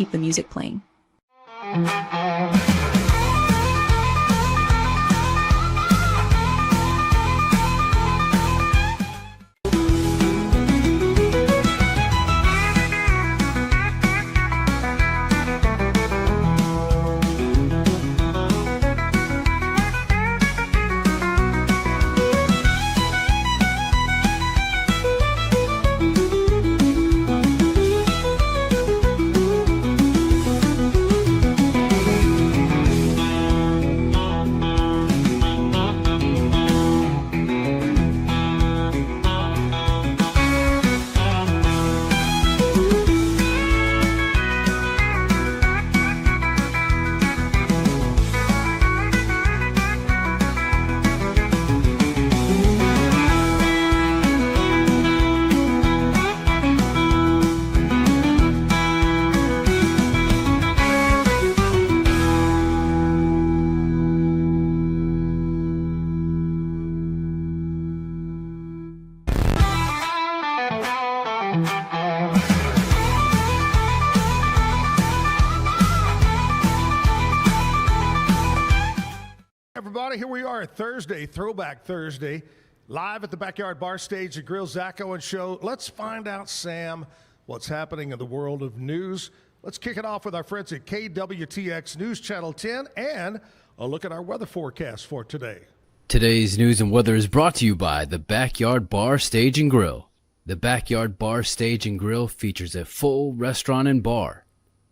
keep the music playing. Everybody, here we are, Thursday, Throwback Thursday, live at the Backyard Bar Stage and Grill, Zack Owen Show. Let's find out, Sam, what's happening in the world of news. Let's kick it off with our friends at KWTX News Channel 10 and a look at our weather forecast for today. Today's news and weather is brought to you by the Backyard Bar Stage and Grill. The Backyard Bar Stage and Grill features a full restaurant and bar,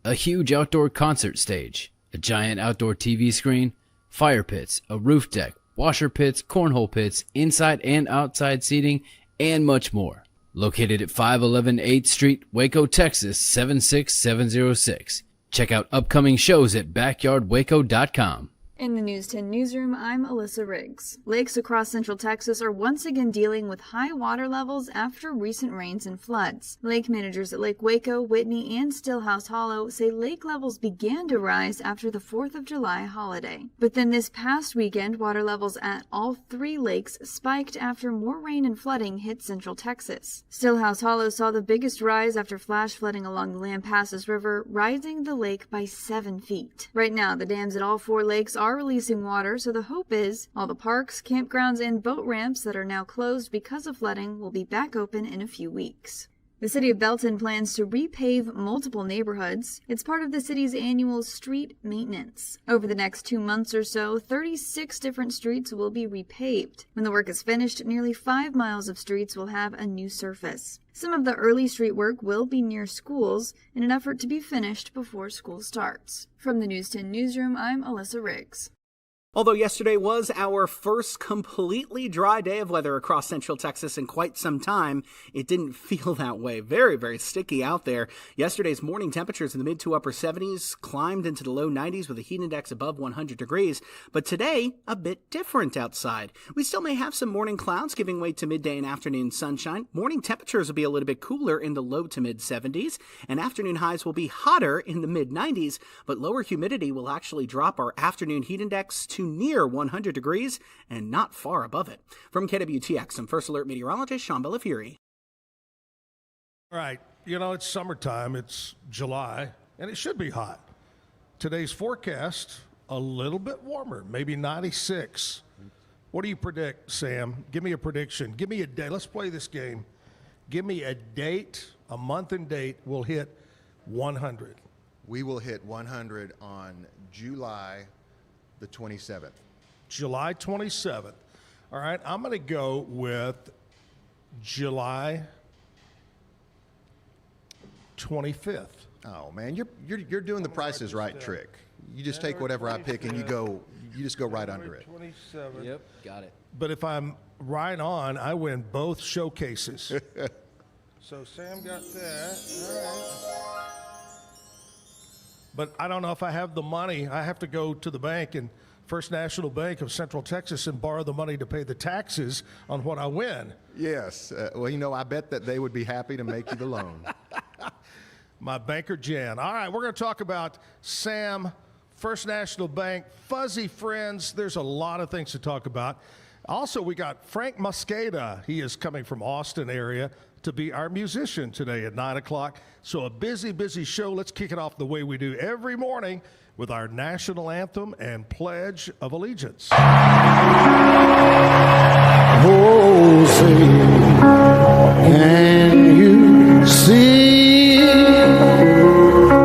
a huge outdoor concert stage, a giant outdoor TV screen, fire pits, a roof deck, washer pits, cornhole pits, inside and outside seating, and much more. Located at 511 8th Street, Waco, Texas, 76706. Check out upcoming shows at backyardwaco.com. In the News 10 newsroom, I'm Alyssa Riggs. Lakes across central Texas are once again dealing with high water levels after recent rains and floods. Lake managers at Lake Waco, Whitney, and Stillhouse Hollow say lake levels began to rise after the 4th of July holiday. But then this past weekend, water levels at all three lakes spiked after more rain and flooding hit central Texas. Stillhouse Hollow saw the biggest rise after flash flooding along the Lampasas River, rising the lake by 7 feet. Right now, the dams at all four lakes are releasing water, so the hope is all the parks, campgrounds, and boat ramps that are now closed because of flooding will be back open in a few weeks. The city of Belton plans to repave multiple neighborhoods. It's part of the city's annual street maintenance. Over the next 2 months or so, 36 different streets will be repaved. When the work is finished, nearly 5 miles of streets will have a new surface. Some of the early street work will be near schools in an effort to be finished before school starts. From the News 10 newsroom, I'm Alyssa Riggs. Although yesterday was our first completely dry day of weather across central Texas in quite some time, it didn't feel that way. Very, very sticky out there. Yesterday's morning temperatures in the mid to upper 70s climbed into the low 90s with a heat index above 100 degrees. But today, a bit different outside. We still may have some morning clouds giving way to midday and afternoon sunshine. Morning temperatures will be a little bit cooler in the low to mid 70s, and afternoon highs will be hotter in the mid 90s, but lower humidity will actually drop our afternoon heat index to near 100 degrees and not far above it. From KWTX, I'm First Alert meteorologist Sean Bellafiore. All right, it's summertime, it's July, and it should be hot. Today's forecast, a little bit warmer, maybe 96. What do you predict, Sam? Give me a prediction. Give me a day. Let's play this game. Give me a date, a month and date. We'll hit 100. We will hit 100 on July the 27th. July 27th. All right, I'm going to go with July 25th. Oh man, you're doing the prices right trick. You just take whatever I pick and you just go right under it. 27th. Yep, got it. But if I'm right on, I win both showcases. So Sam got that. All right. But I don't know if I have the money. I have to go to the bank and First National Bank of Central Texas and borrow the money to pay the taxes on what I win. Yes. Well, I bet that they would be happy to make you the loan. My banker, Jan. All right, we're going to talk about Sam, First National Bank, fuzzy friends. There's a lot of things to talk about. Also, we got Frank Mosqueda. He is coming from Austin area to be our musician today at 9 o'clock. So a busy, busy show. Let's kick it off the way we do every morning with our national anthem and Pledge of Allegiance. Oh, say, can you see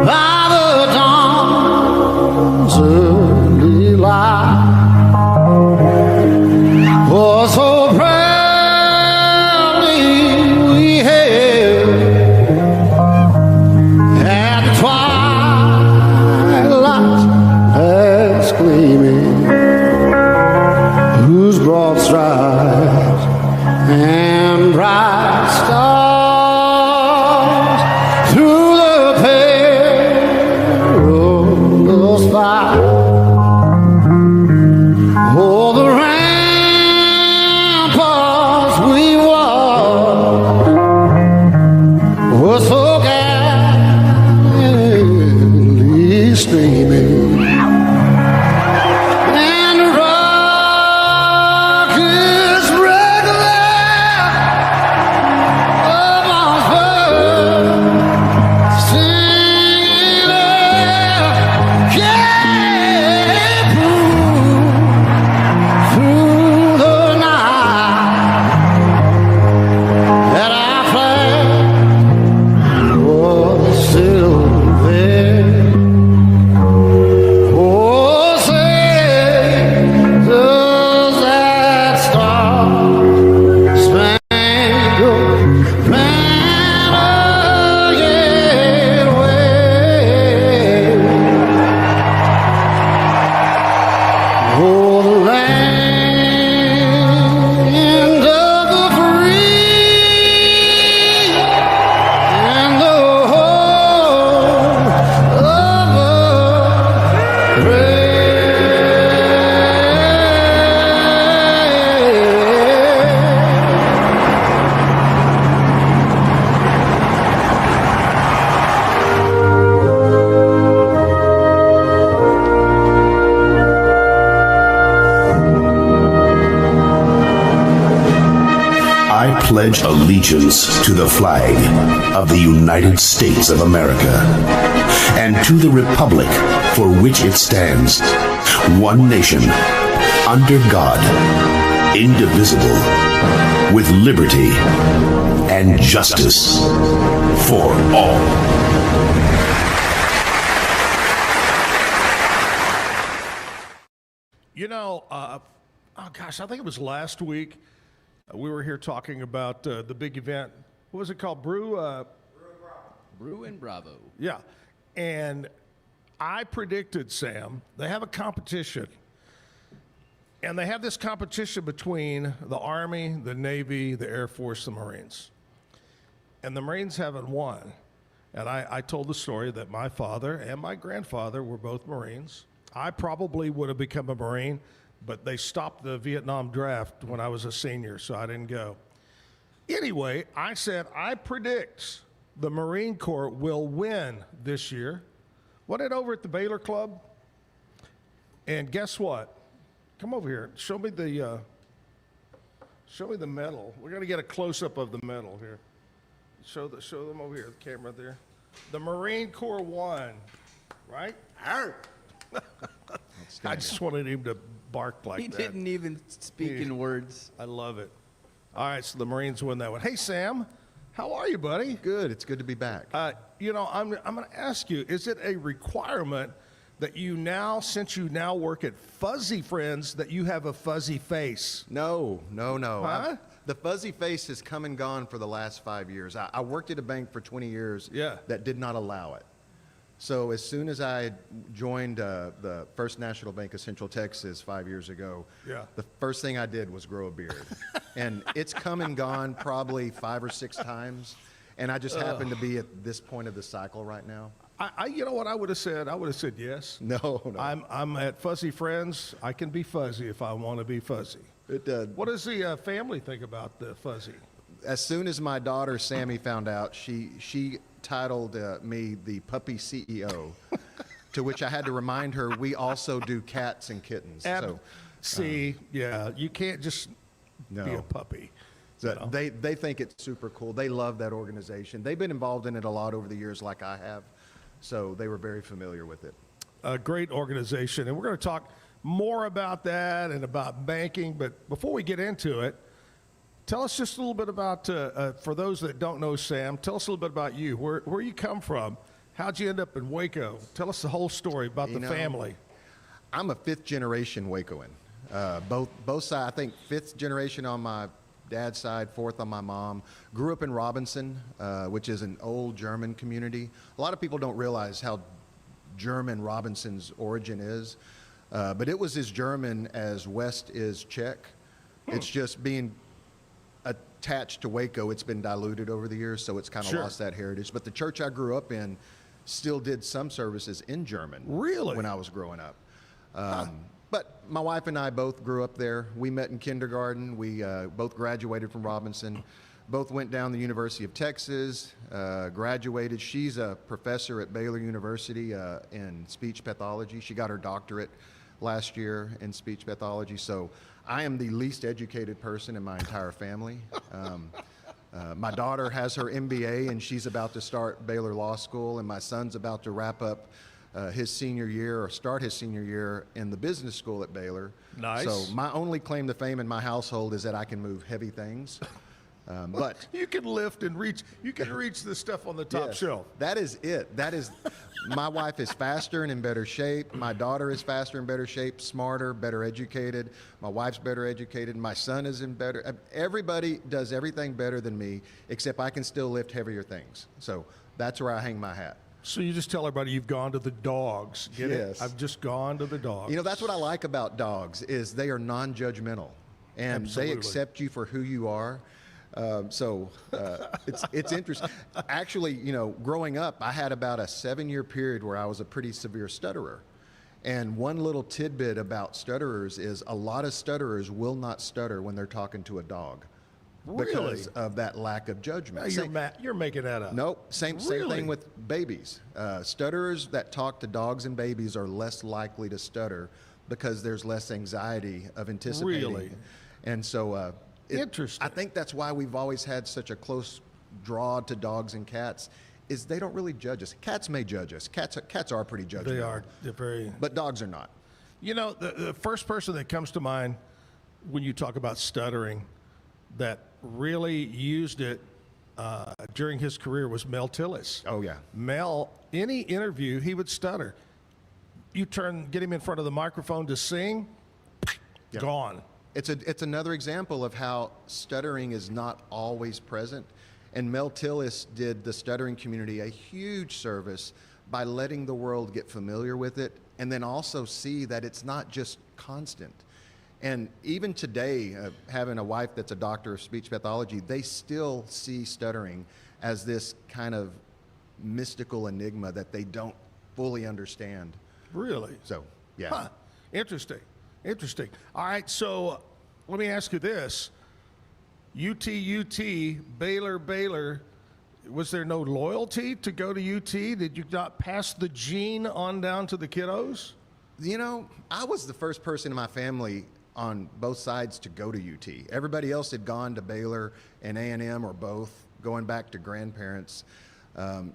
by the dawn's early light? For so proudly we hailed at the twilight's last gleaming, whose broad stripes and bright stars through the perilous fight. Oh, the ramparts we walked were so gallantly streaming, and the rockets regular of Osborne singing can't prove through the night that our flag was still there. Oh, say, does that star-spangled banner yet wave? Oh, the land of the free and the home of the I pledge allegiance to the flag of the United States of America and to the republic for which it stands, one nation, under God, indivisible, with liberty and justice for all. You know, I think it was last week. We were here talking about the big event. What was it called? Brew Brew and Bravo. Yeah. And I predicted, Sam, they have a competition. And they have this competition between the Army, the Navy, the Air Force, the Marines. And the Marines haven't won. And I told the story that my father and my grandfather were both Marines. I probably would have become a Marine, but they stopped the Vietnam draft when I was a senior, so I didn't go. Anyway, I said, I predict the Marine Corps will win this year. Went it over at the Baylor Club, and guess what? Come over here. Show me the medal. We're gonna get a close-up of the medal here. Show them over here. The camera there. The Marine Corps won, right? I just wanted him to bark like He that. didn't even speak in words. I love it. All right, so the Marines win that one. Hey, Sam, how are you, buddy? Good. It's good to be back. You know, I'm going to ask you, is it a requirement that you now, since you now work at Fuzzy Friends, that you have a fuzzy face? No. Huh? The fuzzy face has come and gone for the last 5 years. I worked at a bank for 20 years that did not allow it. So as soon as I joined the First National Bank of Central Texas 5 years ago, the first thing I did was grow a beard. And it's come and gone probably 5 or 6 times. And I just happen to be at this point of the cycle right now. You know what I would have said? I would have said yes. No. I'm at Fuzzy Friends. I can be fuzzy if I want to be fuzzy. What does the family think about the fuzzy? As soon as my daughter Sammy found out, she titled me the puppy CEO, to which I had to remind her we also do cats and kittens. See, yeah, you can't just be a No. puppy. So they think it's super cool. They love that organization. They've been involved in it a lot over the years, like I have. So they were very familiar with it. A great organization, and we're going to talk more about that and about banking. But before we get into it, tell us just a little bit about, for those that don't know Sam, tell us a little bit about you, where you come from. How'd you end up in Waco? Tell us the whole story about the family. I'm a fifth generation Wacoan. Both sides, I think fifth generation on my dad's side, fourth on my mom. Grew up in Robinson, which is an old German community. A lot of people don't realize how German Robinson's origin is, but it was as German as West is Czech. It's just being attached to Waco, it's been diluted over the years, so it's kind of lost that heritage. But the church I grew up in still did some services in German. Really? When I was growing up. But my wife and I both grew up there. We met in kindergarten. We both graduated from Robinson. Both went down the University of Texas, graduated. She's a professor at Baylor University in speech pathology. She got her doctorate last year in speech pathology. So I am the least educated person in my entire family. My daughter has her MBA, and she's about to start Baylor Law School, and my son's about to wrap up his senior year or start his senior year in the business school at Baylor. Nice. So my only claim to fame in my household is that I can move heavy things. But you can lift and reach. You can reach the stuff on the top shelf. That is it. That is. My wife is faster and in better shape. My daughter is faster and better shape, smarter, better educated. My wife's better educated. My son is in better. Everybody does everything better than me, except I can still lift heavier things. So that's where I hang my hat. So you just tell everybody you've gone to the dogs. Get it? I've just gone to the dogs. You know, that's what I like about dogs is they are non-judgmental, and they accept you for who you are. It's interesting. Actually, you know, growing up, I had about a 7-year period where I was a pretty severe stutterer. And one little tidbit about stutterers is a lot of stutterers will not stutter when they're talking to a dog. Really? Because of that lack of judgment. You're making that up. Nope. Same thing with babies. Stutterers that talk to dogs and babies are less likely to stutter because there's less anxiety of anticipating. Really? And so interesting. I think that's why we've always had such a close draw to dogs and cats is they don't really judge us. Cats may judge us. Cats are pretty judgmental. They are. They're very. But dogs are not. You know, the first person that comes to mind when you talk about stuttering that really used it during his career was Mel Tillis. Oh, yeah. Mel, any interview, he would stutter. You get him in front of the microphone to sing, gone. It's another example of how stuttering is not always present. And Mel Tillis did the stuttering community a huge service by letting the world get familiar with it and then also see that it's not just constant. And even today, having a wife that's a doctor of speech pathology, they still see stuttering as this kind of mystical enigma that they don't fully understand. Really? So, yeah. Huh. Interesting. All right, so let me ask you this. UT, Baylor, was there no loyalty to go to UT? Did you not pass the gene on down to the kiddos? You know, I was the first person in my family on both sides to go to UT. Everybody else had gone to Baylor and A&M or both, going back to grandparents.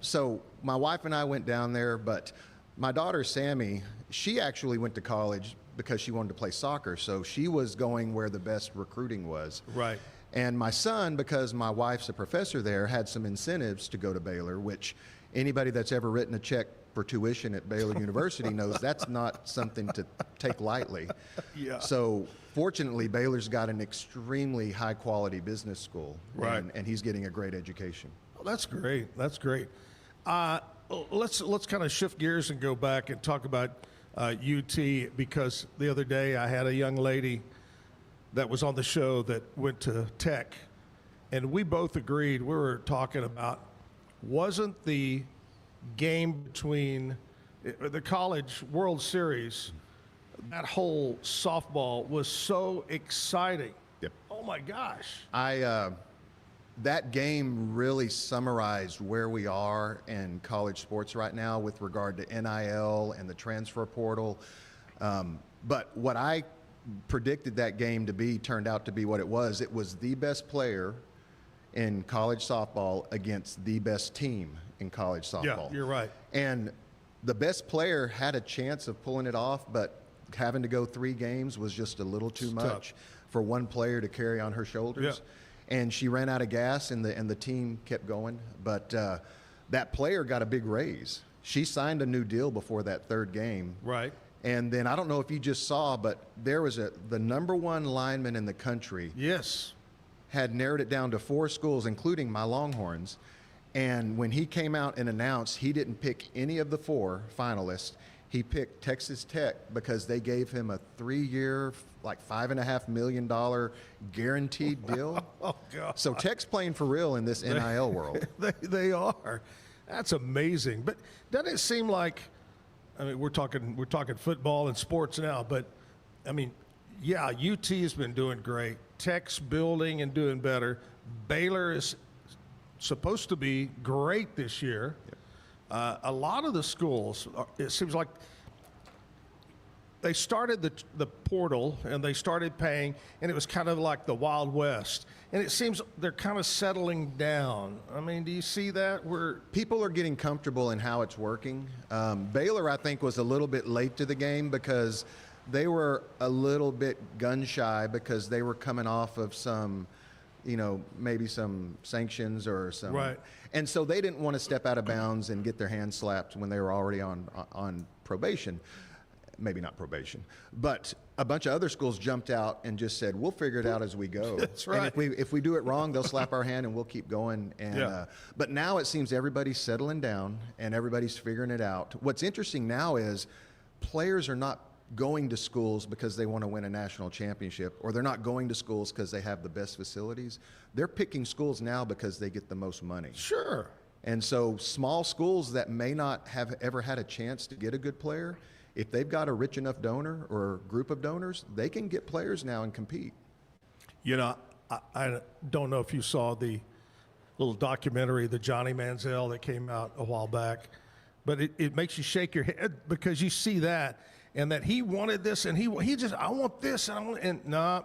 So my wife and I went down there, but my daughter, Sammy, she actually went to college because she wanted to play soccer. So she was going where the best recruiting was. Right. And my son, because my wife's a professor there, had some incentives to go to Baylor, which anybody that's ever written a check for tuition at Baylor University knows that's not something to take lightly. Yeah. So fortunately, Baylor's got an extremely high quality business school. Right. And he's getting a great education. Well, that's great. Let's kind of shift gears and go back and talk about UT, because the other day I had a young lady that was on the show that went to Tech, and we both agreed, we were talking about, wasn't the game between the College World Series, that whole softball was so exciting. Yep. Oh my gosh. That game really summarized where we are in college sports right now with regard to NIL and the transfer portal. But what I predicted that game to be turned out to be what it was. It was the best player in college softball against the best team in college softball. Yeah, you're right. And the best player had a chance of pulling it off, but having to go 3 games was just a little too much for one player to carry on her shoulders. Yeah. And she ran out of gas, and the team kept going. But that player got a big raise. She signed a new deal before that 3rd game. Right. And then I don't know if you just saw, but there was the number 1 lineman in the country. Yes. Had narrowed it down to 4 schools, including my Longhorns. And when he came out and announced he didn't pick any of the 4 finalists, he picked Texas Tech because they gave him a 3-year, like $5.5 million guaranteed deal. Oh, God. So Tech's playing for real in this NIL world. They are. That's amazing. But doesn't it seem like, I mean, we're talking football and sports now, but I mean, yeah, UT has been doing great. Tech's building and doing better. Baylor is supposed to be great this year. Yep. A lot of the schools, it seems like they started the portal and they started paying, and it was kind of like the Wild West. And it seems they're kind of settling down. I mean, do you see that? People are getting comfortable in how it's working. Baylor, I think, was a little bit late to the game because they were a little bit gun shy because they were coming off of some, maybe some sanctions or some. Right. And so they didn't want to step out of bounds and get their hands slapped when they were already on probation. Maybe not probation, but a bunch of other schools jumped out and just said, we'll figure it out as we go. That's right. And if we do it wrong, they'll slap our hand and we'll keep going. And yeah. But now it seems everybody's settling down and everybody's figuring it out. What's interesting now is players are not going to schools because they want to win a national championship, or they're not going to schools because they have the best facilities. They're picking schools now because they get the most money. Sure. And so small schools that may not have ever had a chance to get a good player, if they've got a rich enough donor or group of donors, they can get players now and compete. I don't know if you saw the little documentary, the Johnny Manziel, that came out a while back, but it makes you shake your head because you see that, and that he wanted this, and he just, I want this, and I want, and no,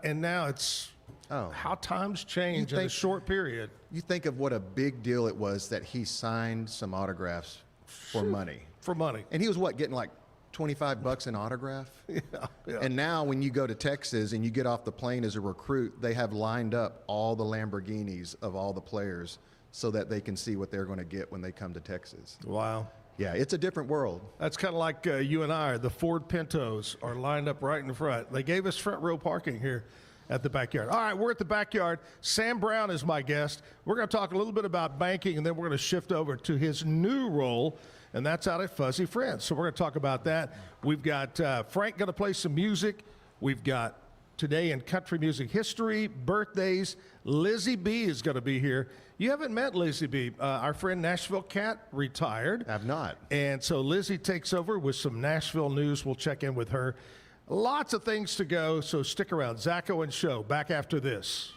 and now it's how times change in a short period. You think of what a big deal it was that he signed some autographs for money. For money. And he was getting like $25 an autograph? Yeah. And now when you go to Texas and you get off the plane as a recruit, they have lined up all the Lamborghinis of all the players so that they can see what they're going to get when they come to Texas. Wow. Yeah, it's a different world. That's kind of like you and I. The Ford Pintos are lined up right in the front. They gave us front row parking here at the backyard. All right, we're at the backyard. Sam Brown is my guest. We're going to talk a little bit about banking, and then we're going to shift over to his new role, and that's out at Fuzzy Friends. So we're going to talk about that. We've got Frank going to play some music. We've got today in country music history, birthdays. Lizzie B is going to be here. You haven't met Lizzie B. Our friend Nashville Cat retired. I've not. And so Lizzie takes over with some Nashville news. We'll check in with her. Lots of things to go, so stick around. Zack Owen Show, back after this.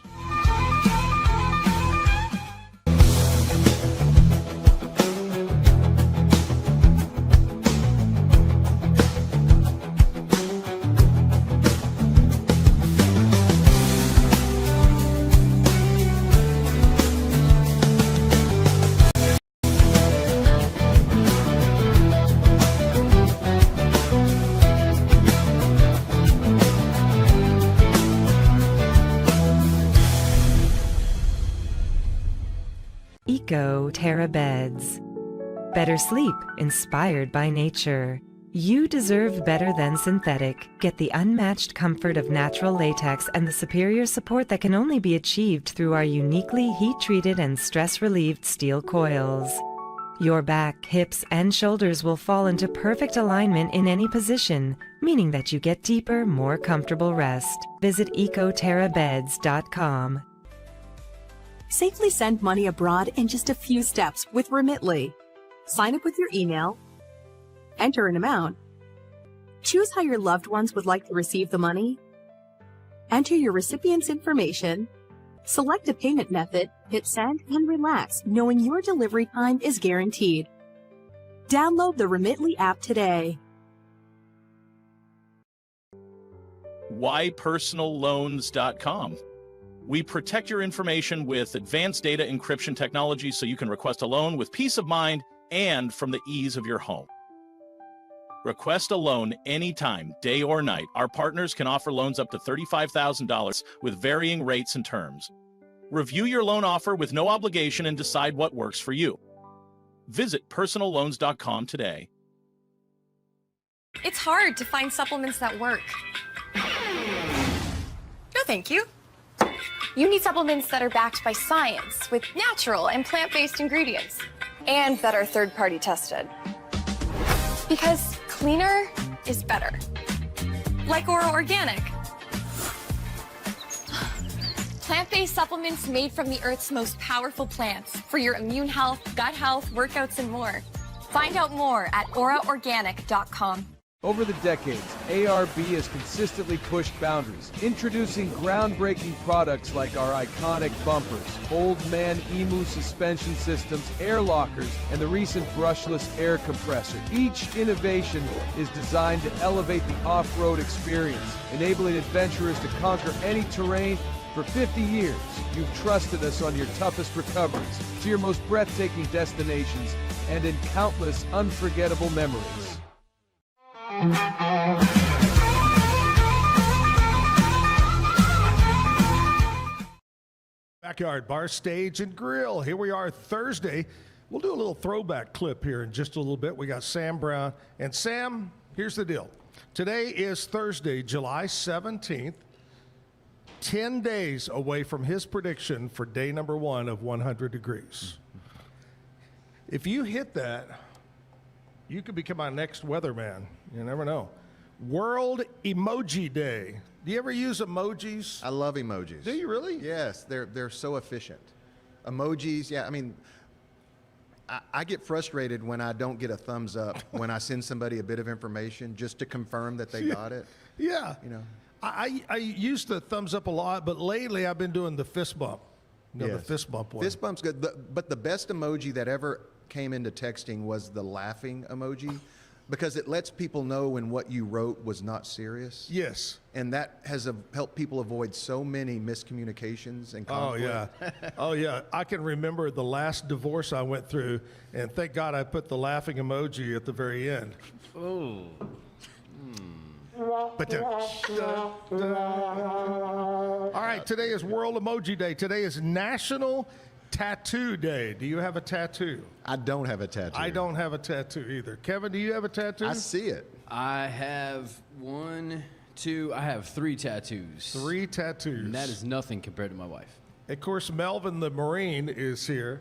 Terra Beds. Better sleep inspired by nature. You deserve better than synthetic. Get the unmatched comfort of natural latex and the superior support that can only be achieved through our uniquely heat-treated and stress-relieved steel coils. Your back, hips, and shoulders will fall into perfect alignment in any position, meaning that you get deeper, more comfortable rest. Visit ecoterrabeds.com. Safely send money abroad in just a few steps with Remitly. Sign up with your email, enter an amount, choose how your loved ones would like to receive the money, enter your recipient's information, select a payment method, hit send, and relax, knowing your delivery time is guaranteed. Download the Remitly app today. whypersonalloans.com. We protect your information with advanced data encryption technology so you can request a loan with peace of mind and from the ease of your home. Request a loan anytime, day or night. Our partners can offer loans up to $35,000 with varying rates and terms. Review your loan offer with no obligation and decide what works for you. Visit personalloans.com today. It's hard to find supplements that work. No, thank you. You need supplements that are backed by science with natural and plant-based ingredients and that are third-party tested. Because cleaner is better. Like Ora Organic. Plant-based supplements made from the Earth's most powerful plants for your immune health, gut health, workouts, and more. Find out more at oraorganic.com. Over the decades, ARB has consistently pushed boundaries, introducing groundbreaking products like our iconic bumpers, Old Man Emu suspension systems, air lockers, and the recent brushless air compressor. Each innovation is designed to elevate the off-road experience, enabling adventurers to conquer any terrain. For 50 years, you've trusted us on your toughest recoveries, to your most breathtaking destinations, and in countless unforgettable memories. Backyard Bar, Stage, and Grill. Here we are Thursday. We'll do a little throwback clip here in just a little bit. We got Sam Brown. And Sam, here's the deal. Today is Thursday, July 17th, 10 days away from his prediction for day number 1 of 100 degrees. If you hit that, you could become our next weatherman. You never know. World Emoji Day. Do you ever use emojis? I love emojis. Do you really? Yes, they're so efficient. Emojis, yeah, I mean, I get frustrated when I don't get a thumbs up when I send somebody a bit of information just to confirm that they got it. Yeah. You know. I used the thumbs up a lot, but lately I've been doing the fist bump. You know, Yes. the fist bump one. Fist bump's good, but the best emoji that ever came into texting was the laughing emoji, because it lets people know when what you wrote was not serious. Yes. And that has helped people avoid so many miscommunications and conflict. Oh, yeah. Oh, yeah. I can remember the last divorce I went through, and thank God I put the laughing emoji at the very end. Oh. But all right, today is World Emoji Day. Today is National Tattoo Day. Do you have a tattoo? I don't have a tattoo. I don't have a tattoo either. Kevin, do you have a tattoo? I see it. I have I have 3 tattoos. 3 tattoos. And that is nothing compared to my wife. Of course, Melvin the Marine is here.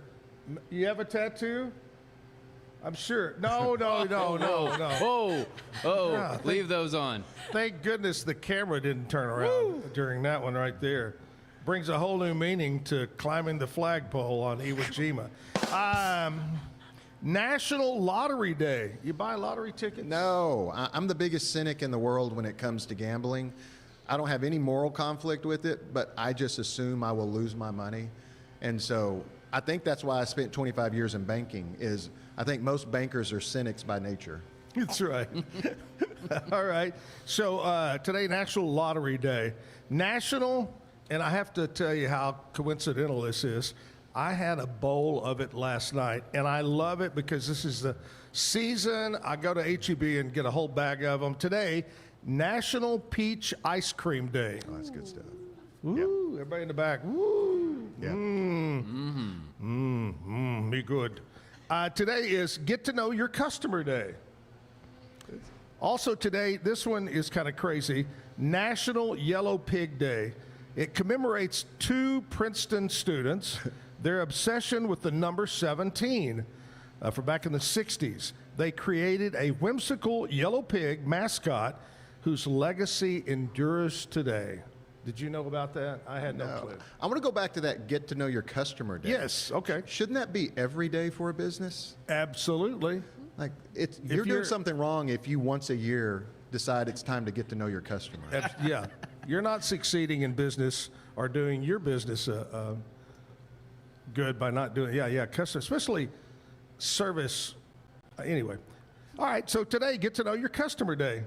You have a tattoo? I'm sure. No. Oh, Yeah, leave those on. Thank goodness the camera didn't turn around during that one right there. Brings a whole new meaning to climbing the flagpole on Iwo Jima. National Lottery Day. You buy lottery tickets? No, I'm the biggest cynic in the world when it comes to gambling. I don't have any moral conflict with it, but I just assume I will lose my money. And so I think that's why I spent 25 years in banking, is I think most bankers are cynics by nature. That's right. All right. So today, National Lottery Day. National, and I have to tell you how coincidental this is. I had a bowl of it last night, and I love it because this is the season. I go to HEB and get a whole bag of them. Today, National Peach Ice Cream Day. Oh, that's good stuff. Woo, everybody in the back. Woo. Yeah. Me good. Today is Get to Know Your Customer Day. Also today, this one is kind of crazy, National Yellow Pig Day. It commemorates 2 Princeton students, their obsession with the number 17 from back in the 60s. They created a whimsical yellow pig mascot whose legacy endures today. Did you know about that? I had no clue. I want to go back to that Get to Know Your Customer Day. Yes, okay. Shouldn't that be every day for a business? Absolutely. Like, you're doing something wrong if you once a year decide it's time to get to know your customer. Yeah. You're not succeeding in business or doing your business good by not doing, customer, especially service. Anyway. All right, so today, Get to Know Your Customer Day.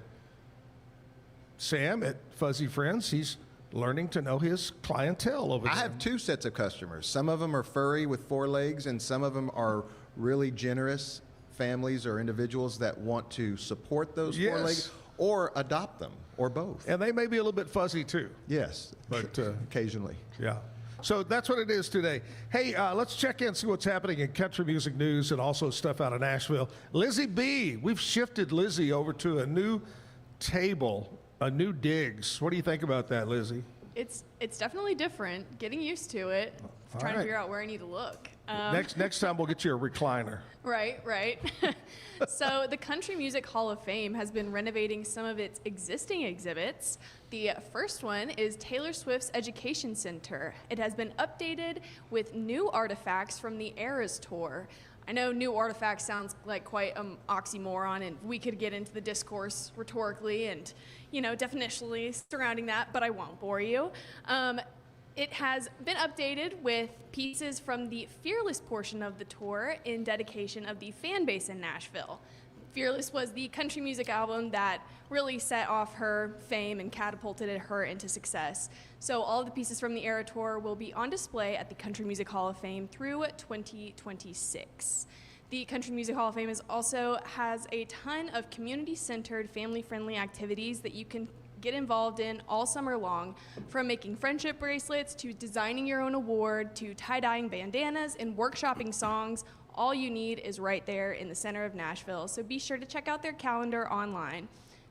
Sam at Fuzzy Friends, he's learning to know his clientele over there. I have 2 sets of customers. Some of them are furry with 4 legs, and some of them are really generous families or individuals that want to support those 4 legs or adopt them, or both. And they may be a little bit fuzzy too. Yes, but occasionally. Yeah. So that's what it is today. Hey, let's check in, see what's happening in country music news and also stuff out of Nashville. Lizzie B, we've shifted Lizzie over to a new table, a new digs. What do you think about that, Lizzie? It's definitely different. Getting used to it. Trying to figure out where I need to look. Next time we'll get you a recliner. Right. So the Country Music Hall of Fame has been renovating some of its existing exhibits. The first one is Taylor Swift's Education Center. It has been updated with new artifacts from the Eras Tour. I know new artifacts sounds like quite an oxymoron, and we could get into the discourse rhetorically and, definitionally surrounding that, but I won't bore you. It has been updated with pieces from the Fearless portion of the tour in dedication of the fan base in Nashville. Fearless was the country music album that really set off her fame and catapulted her into success. So all of the pieces from the Era Tour will be on display at the Country Music Hall of Fame through 2026. The Country Music Hall of Fame also has a ton of community-centered, family-friendly activities that you can get involved in all summer long, from making friendship bracelets to designing your own award to tie-dyeing bandanas and workshopping songs. All you need is right there in the center of Nashville, so be sure to check out their calendar online.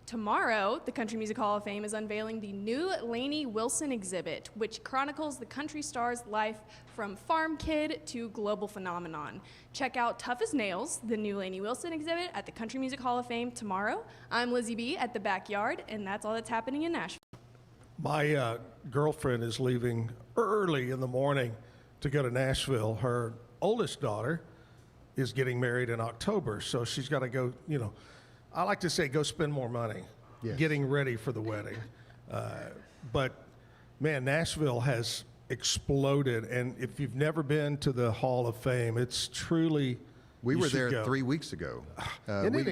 Tomorrow, the Country Music Hall of Fame is unveiling the new Lainey Wilson exhibit, which chronicles the country star's life from farm kid to global phenomenon. Check out Tough as Nails, the new Lainey Wilson exhibit, at the Country Music Hall of Fame tomorrow. I'm Lizzie B at the Backyard, and that's all that's happening in Nashville. My girlfriend is leaving early in the morning to go to Nashville. Her oldest daughter is getting married in October, so she's got to go, I like to say go spend more money getting ready for the wedding. But, man, Nashville has exploded, and if you've never been to the Hall of Fame, it's truly We were there 3 weeks ago.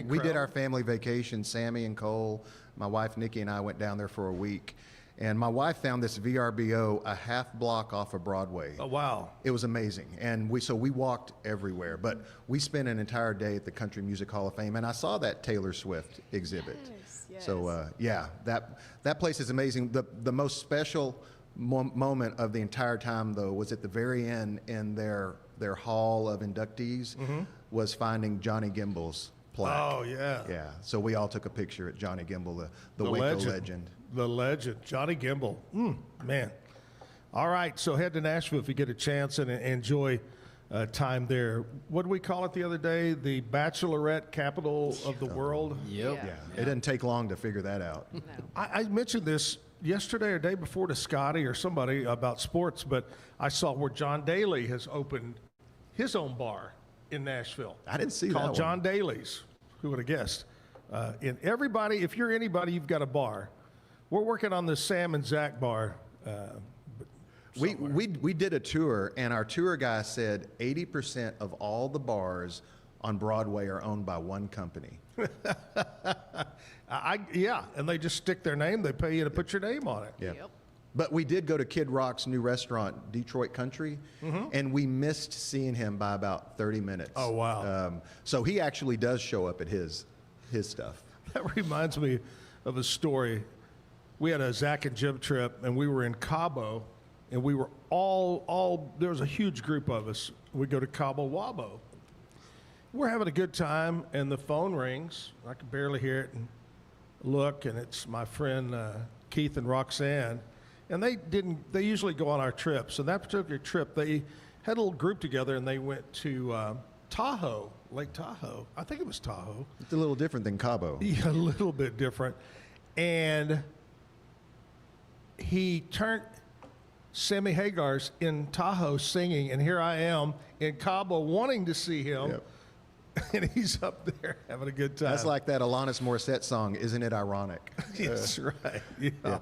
We did our family vacation. Sammy and Cole, my wife Nikki, and I went down there for a week. And my wife found this VRBO a half block off of Broadway. Oh, wow. It was amazing. And we walked everywhere. But we spent an entire day at the Country Music Hall of Fame, and I saw that Taylor Swift exhibit. Yes. So, that place is amazing. The most special moment of the entire time, though, was at the very end in their hall of inductees was finding Johnny Gimbel's plaque. Oh, yeah. Yeah. So we all took a picture at Johnny Gimbel, the Waco legend. The legend, Johnny Gimbel. Man. All right, so head to Nashville if you get a chance and enjoy time there. What did we call it the other day? The Bachelorette capital of the world? Yep. Yeah. It didn't take long to figure that out. No. I mentioned this yesterday or day before to Scotty or somebody about sports, but I saw where John Daly has opened his own bar in Nashville. I didn't see that called one. John Daly's. Who would have guessed? And everybody, if you're anybody, you've got a bar. We're working on the Sam and Zach bar. We did a tour, and our tour guy said 80% of all the bars on Broadway are owned by one company. And they just stick their name. They pay you to put your name on it. Yeah. But we did go to Kid Rock's new restaurant, Detroit Country, and we missed seeing him by about 30 minutes. Oh, wow. So he actually does show up at his stuff. That reminds me of a story. We had a Zach and Jim trip, and we were in Cabo, and we were there was a huge group of us. We go to Cabo Wabo. We're having a good time, and the phone rings. I can barely hear it, and look, and it's my friend Keith and Roxanne. And they usually go on our trips. And that particular trip, they had a little group together, and they went to Tahoe, Lake Tahoe. I think it was Tahoe. It's a little different than Cabo. Yeah, a little bit different. And he turned Sammy Hagar's in Tahoe singing, and here I am in Cabo wanting to see him. Yep. And he's up there having a good time. That's like that Alanis Morissette song, Isn't It Ironic? That's right. Yeah.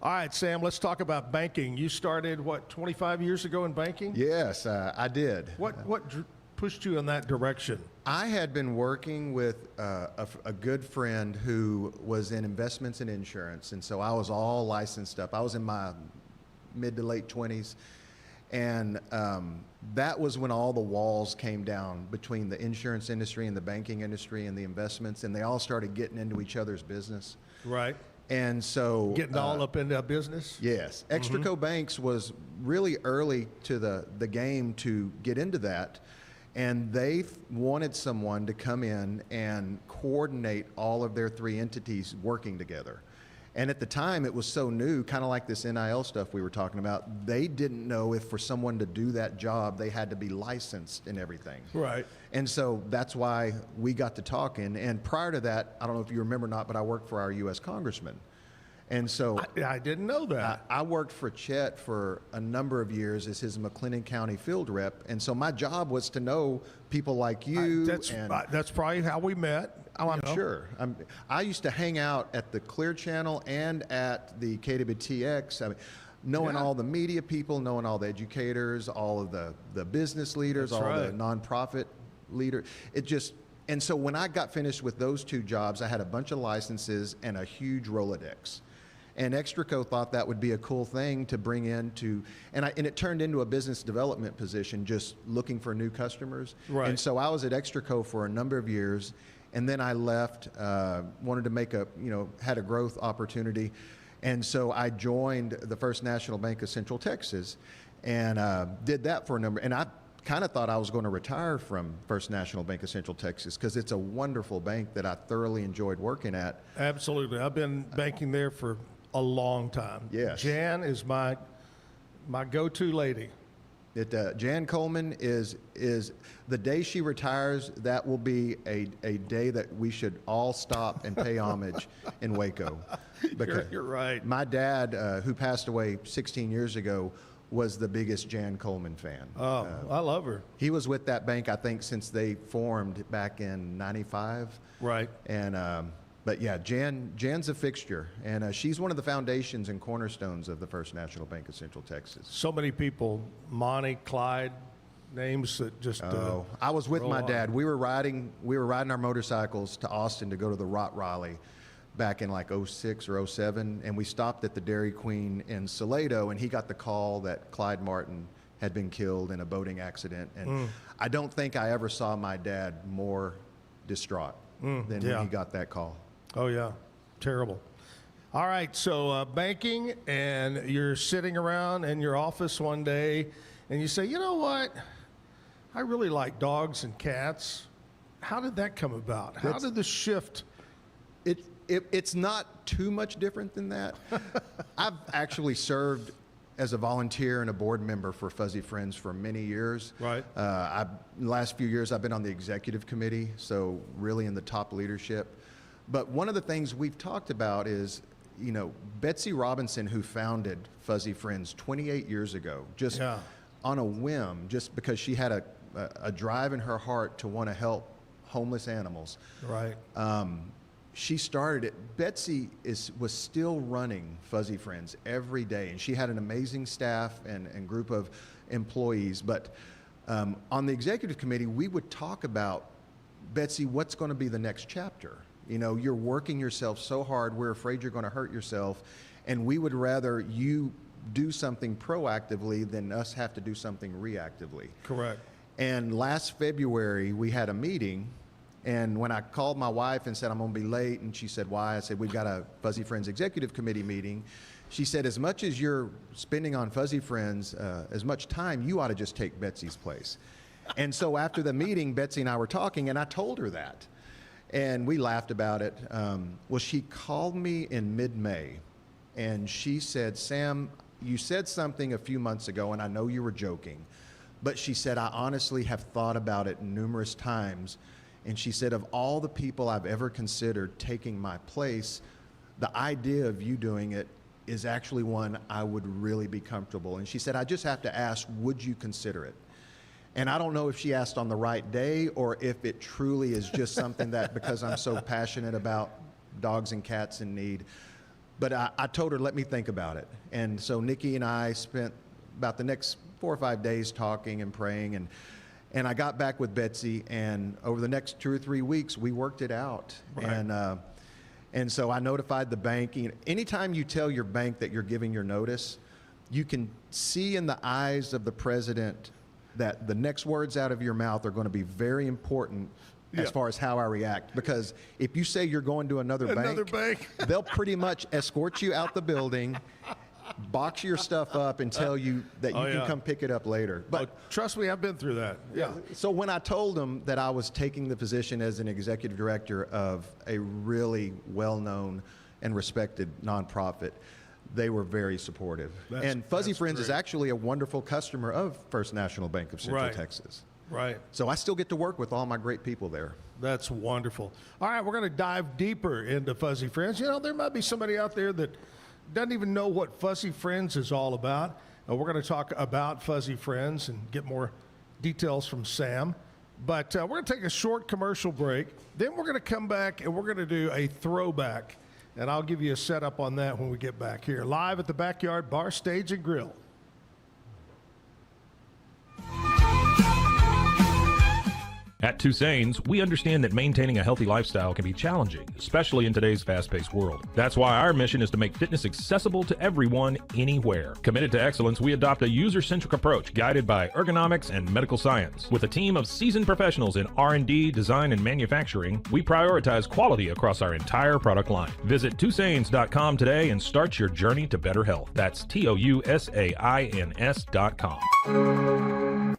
All right, Sam, let's talk about banking. You started, 25 years ago in banking? Yes, I did. What pushed you in that direction? I had been working with a good friend who was in investments and insurance, and so I was all licensed up. I was in my mid to late 20s, and that was when all the walls came down between the insurance industry and the banking industry and the investments, and they all started getting into each other's business. Right. And so getting all up into business. Yes, Extraco Banks was really early to the game to get into that, and they wanted someone to come in and coordinate all of their three entities working together. And at the time, it was so new, kind of like this NIL stuff we were talking about. They didn't know if for someone to do that job, they had to be licensed and everything. Right. And so that's why we got to talking. And prior to that, I don't know if you remember or not, but I worked for our U.S. Congressman. And so I didn't know that. I worked for Chet for a number of years as his McLennan County field rep. And so my job was to know people like you. That's probably how we met. Oh, I'm sure. I used to hang out at the Clear Channel and at the KWTX. I mean, knowing all the media people, knowing all the educators, all of the business leaders, That's right. the nonprofit leaders. And so when I got finished with those two jobs, I had a bunch of licenses and a huge Rolodex. And Extraco thought that would be a cool thing to bring into, and it turned into a business development position, just looking for new customers. Right. And so I was at Extraco for a number of years, and then I left, wanted to make had a growth opportunity. And so I joined the First National Bank of Central Texas and did that for a number, and I kind of thought I was going to retire from First National Bank of Central Texas because it's a wonderful bank that I thoroughly enjoyed working at. Absolutely. I've been banking there for a long time. Yes. Jan is my go-to lady. Jan Coleman is the day she retires. That will be a day that we should all stop and pay homage in Waco. Because you're right. My dad, who passed away 16 years ago, was the biggest Jan Coleman fan. Oh, I love her. He was with that bank, I think, since they formed back in '95. Right. And but yeah, Jan's a fixture, and she's one of the foundations and cornerstones of the First National Bank of Central Texas. So many people, Monty, Clyde, names that just. I was with my on. dad. We were riding our motorcycles to Austin to go to the Rot Raleigh back in like 06 or 07, and we stopped at the Dairy Queen in Salado, and he got the call that Clyde Martin had been killed in a boating accident. And I don't think I ever saw my dad more distraught than when he got that call. Oh, yeah. Terrible. All right. So banking, and you're sitting around in your office one day, and you say, you know what? I really like dogs and cats. How did that come about? How did the shift? It's not too much different than that. I've actually served as a volunteer and a board member for Fuzzy Friends for many years. Right. The last few years, I've been on the executive committee, so really in the top leadership. But one of the things we've talked about is, Betsy Robinson, who founded Fuzzy Friends 28 years ago, just on a whim, just because she had a drive in her heart to want to help homeless animals. Right. She started it. Betsy was still running Fuzzy Friends every day, and she had an amazing staff and group of employees. But on the executive committee, we would talk about, Betsy, what's going to be the next chapter? You're working yourself so hard, we're afraid you're going to hurt yourself, and we would rather you do something proactively than us have to do something reactively. Correct. And last February, we had a meeting. And when I called my wife and said, I'm going to be late, and she said, why? I said, we've got a Fuzzy Friends Executive Committee meeting. She said, as much as you're spending on Fuzzy Friends, as much time, you ought to just take Betsy's place. And so after the meeting, Betsy and I were talking, and I told her that. And we laughed about it. Well, she called me in mid-May, and she said, Sam, you said something a few months ago, and I know you were joking, but she said, I honestly have thought about it numerous times. And she said, of all the people I've ever considered taking my place, the idea of you doing it is actually one I would really be comfortable. And she said, I just have to ask, would you consider it? And I don't know if she asked on the right day or if it truly is just something that, because I'm so passionate about dogs and cats in need. But I told her, let me think about it. And so Nikki and I spent about the next 4 or 5 days talking and praying. And I got back with Betsy, and over the next 2 or 3 weeks, we worked it out. Right. And so I notified the bank. Anytime you tell your bank that you're giving your notice, you can see in the eyes of the president that the next words out of your mouth are going to be very important as far as how I react. Because if you say you're going to another bank, they'll pretty much escort you out the building, box your stuff up, and tell you that you can come pick it up later. But trust me, I've been through that. Yeah. So when I told them that I was taking the position as an executive director of a really well-known and respected nonprofit, they were very supportive. And Fuzzy Friends is actually a wonderful customer of First National Bank of Central Texas. Right. So I still get to work with all my great people there. That's wonderful. All right, we're going to dive deeper into Fuzzy Friends. You know, there might be somebody out there that doesn't even know what Fuzzy Friends is all about. We're going to talk about Fuzzy Friends and get more details from Sam. But we're going to take a short commercial break. Then we're going to come back and we're going to do a throwback. And I'll give you a setup on that when we get back here. Live at the Backyard Bar, Stage, and Grill. At Tusain's, we understand that maintaining a healthy lifestyle can be challenging, especially in today's fast-paced world. That's why our mission is to make fitness accessible to everyone, anywhere. Committed to excellence, we adopt a user-centric approach guided by ergonomics and medical science. With a team of seasoned professionals in R&D, design, and manufacturing, we prioritize quality across our entire product line. Visit Tusains.com today and start your journey to better health. That's TOUSAINS.com.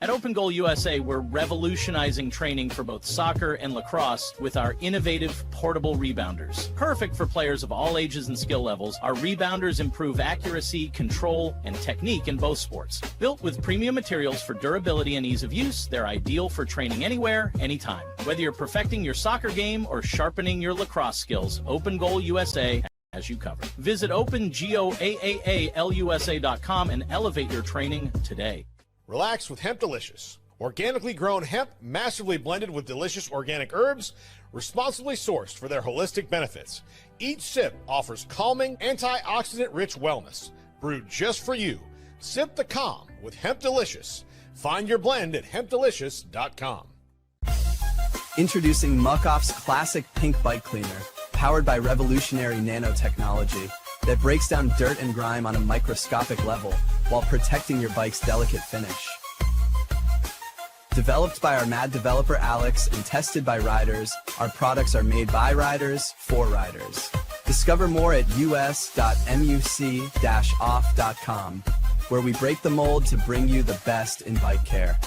At Open Goal USA, we're revolutionizing training for both soccer and lacrosse with our innovative portable rebounders. Perfect for players of all ages and skill levels, our rebounders improve accuracy, control, and technique in both sports. Built with premium materials for durability and ease of use, they're ideal for training anywhere, anytime. Whether you're perfecting your soccer game or sharpening your lacrosse skills, Open Goal USA has you covered. Visit OpenGoalUSA.com and elevate your training today. Relax with Hemp Delicious. Organically grown hemp, massively blended with delicious organic herbs, responsibly sourced for their holistic benefits. Each sip offers calming, antioxidant-rich wellness. Brewed just for you. Sip the calm with Hemp Delicious. Find your blend at hempdelicious.com. Introducing Muck-Off's classic pink bike cleaner, powered by revolutionary nanotechnology that breaks down dirt and grime on a microscopic level while protecting your bike's delicate finish. Developed by our mad developer Alex and tested by riders, our products are made by riders for riders. Discover more at us.muc-off.com, where we break the mold to bring you the best in bike care.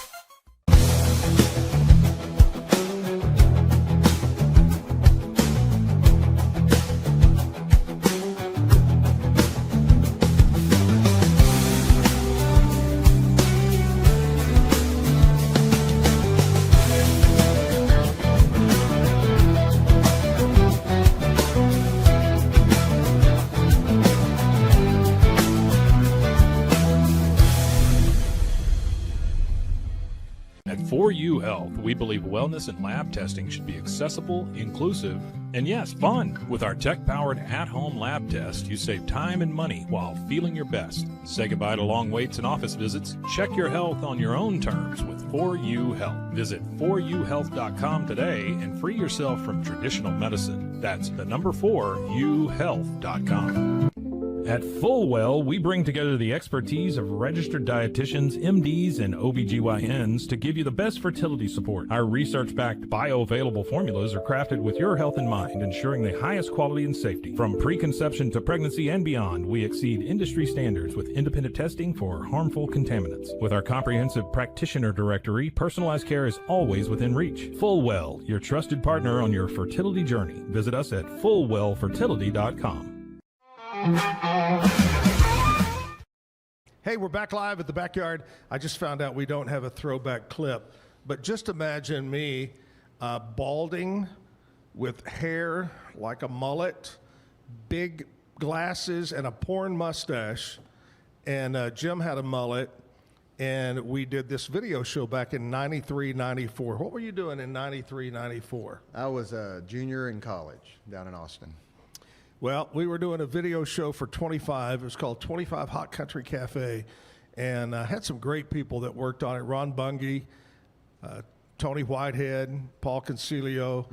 For You Health, we believe wellness and lab testing should be accessible, inclusive, and yes, fun. With our tech-powered at-home lab test, you save time and money while feeling your best. Say goodbye to long waits and office visits. Check your health on your own terms with For You Health. Visit foryouhealth.com today and free yourself from traditional medicine. That's the number 4youhealth.com. At Fullwell, we bring together the expertise of registered dietitians, MDs, and OBGYNs to give you the best fertility support. Our research-backed bioavailable formulas are crafted with your health in mind, ensuring the highest quality and safety. From preconception to pregnancy and beyond, we exceed industry standards with independent testing for harmful contaminants. With our comprehensive practitioner directory, personalized care is always within reach. Fullwell, your trusted partner on your fertility journey. Visit us at fullwellfertility.com. Hey, we're back live at the Backyard. I just found out we don't have a throwback clip, but just imagine me balding with hair like a mullet, big glasses, and a porn mustache. And Jim had a mullet, and we did this video show back in 93, 94. What were you doing in 93, 94? I was a junior in college down in Austin. Well, we were doing a video show for 25. It was called 25 Hot Country Cafe, and had some great people that worked on it. Ron Bungie, Tony Whitehead, Paul Concilio.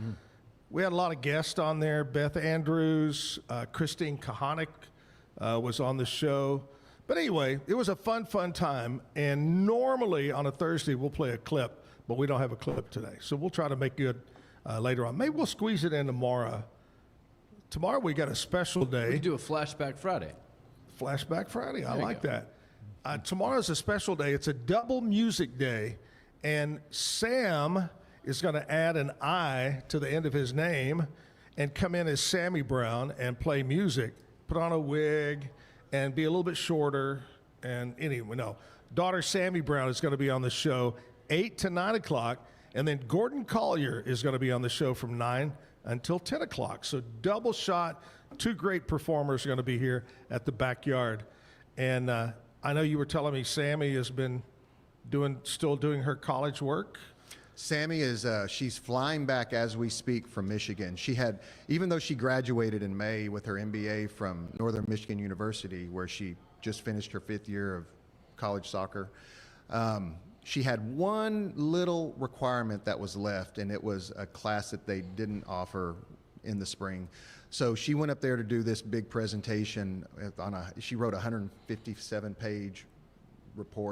We had a lot of guests on there. Beth Andrews, Christine Kahanic was on the show. But anyway, it was a fun time. And normally on a Thursday, we'll play a clip, but we don't have a clip today. So we'll try to make good later on. Maybe we'll squeeze it in tomorrow. Tomorrow we got a special day. We can do a Flashback Friday. Flashback Friday. I There you like go. that. Tomorrow's a special day. It's a double music day. And Sam is going to add an I to the end of his name and come in as Sammy Brown and play music, put on a wig, and be a little bit shorter. And anyway, no. Daughter Sammy Brown is going to be on the show 8 to 9 o'clock. And then Gordon Collier is going to be on the show from 9 until 10 o'clock. So double shot. Two great performers are going to be here at the backyard. And I know you were telling me Sammy has been still doing her college work. Sammy is she's flying back as we speak from Michigan. Even though she graduated in May with her MBA from Northern Michigan University, where she just finished her 5th year of college soccer, she had one little requirement that was left, and it was a class that they didn't offer in the spring. So she went up there to do this big presentation she wrote a 157-page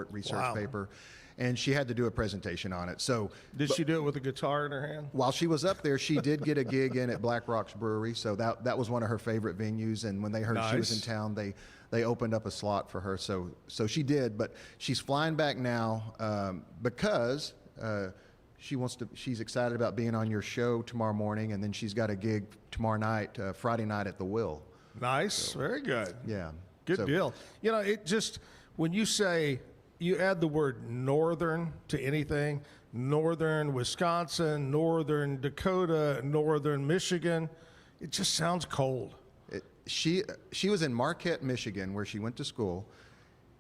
research paper, and she had to do a presentation on it. So did she do it with a guitar in her hand? While she was up there, she did get a gig in at Black Rocks Brewery, so that was one of her favorite venues. And when they heard she was in town, they opened up a slot for her. So she did, but she's flying back now because she's excited about being on your show tomorrow morning, and then she's got a gig tomorrow night, Friday night at the Will. Nice, very good. Yeah, good deal. You know, it just when you add the word northern to anything, northern Wisconsin, northern Dakota, northern Michigan, it just sounds cold. She was in Marquette, Michigan, where she went to school,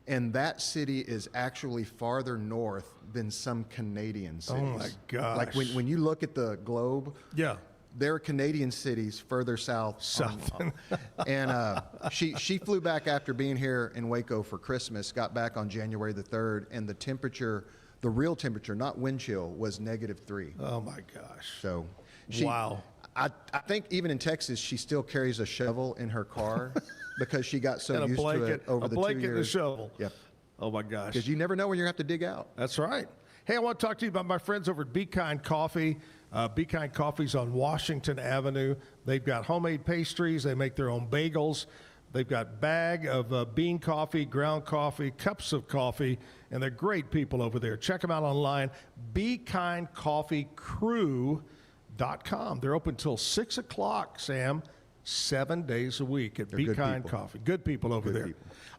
and that city is actually farther north than some Canadian cities. Oh my gosh! Like when you look at the globe, yeah, there are Canadian cities further south. And she flew back after being here in Waco for Christmas, got back on January the 3rd, and the real temperature, not wind chill, was -3. Oh my gosh. So wow. I think even in Texas, she still carries a shovel in her car because she got so used to it over the 2 years. A blanket and a shovel. Yep. Oh my gosh. Because you never know when you're going to have to dig out. That's right. Hey, I want to talk to you about my friends over at Be Kind Coffee. Be Kind Coffee's on Washington Avenue. They've got homemade pastries. They make their own bagels. They've got bag of bean coffee, ground coffee, cups of coffee, and they're great people over there. Check them out online, BeKindCoffeeCrew.com. They're open till 6 o'clock, Sam, 7 days a week at Be Kind Coffee. Good people over there.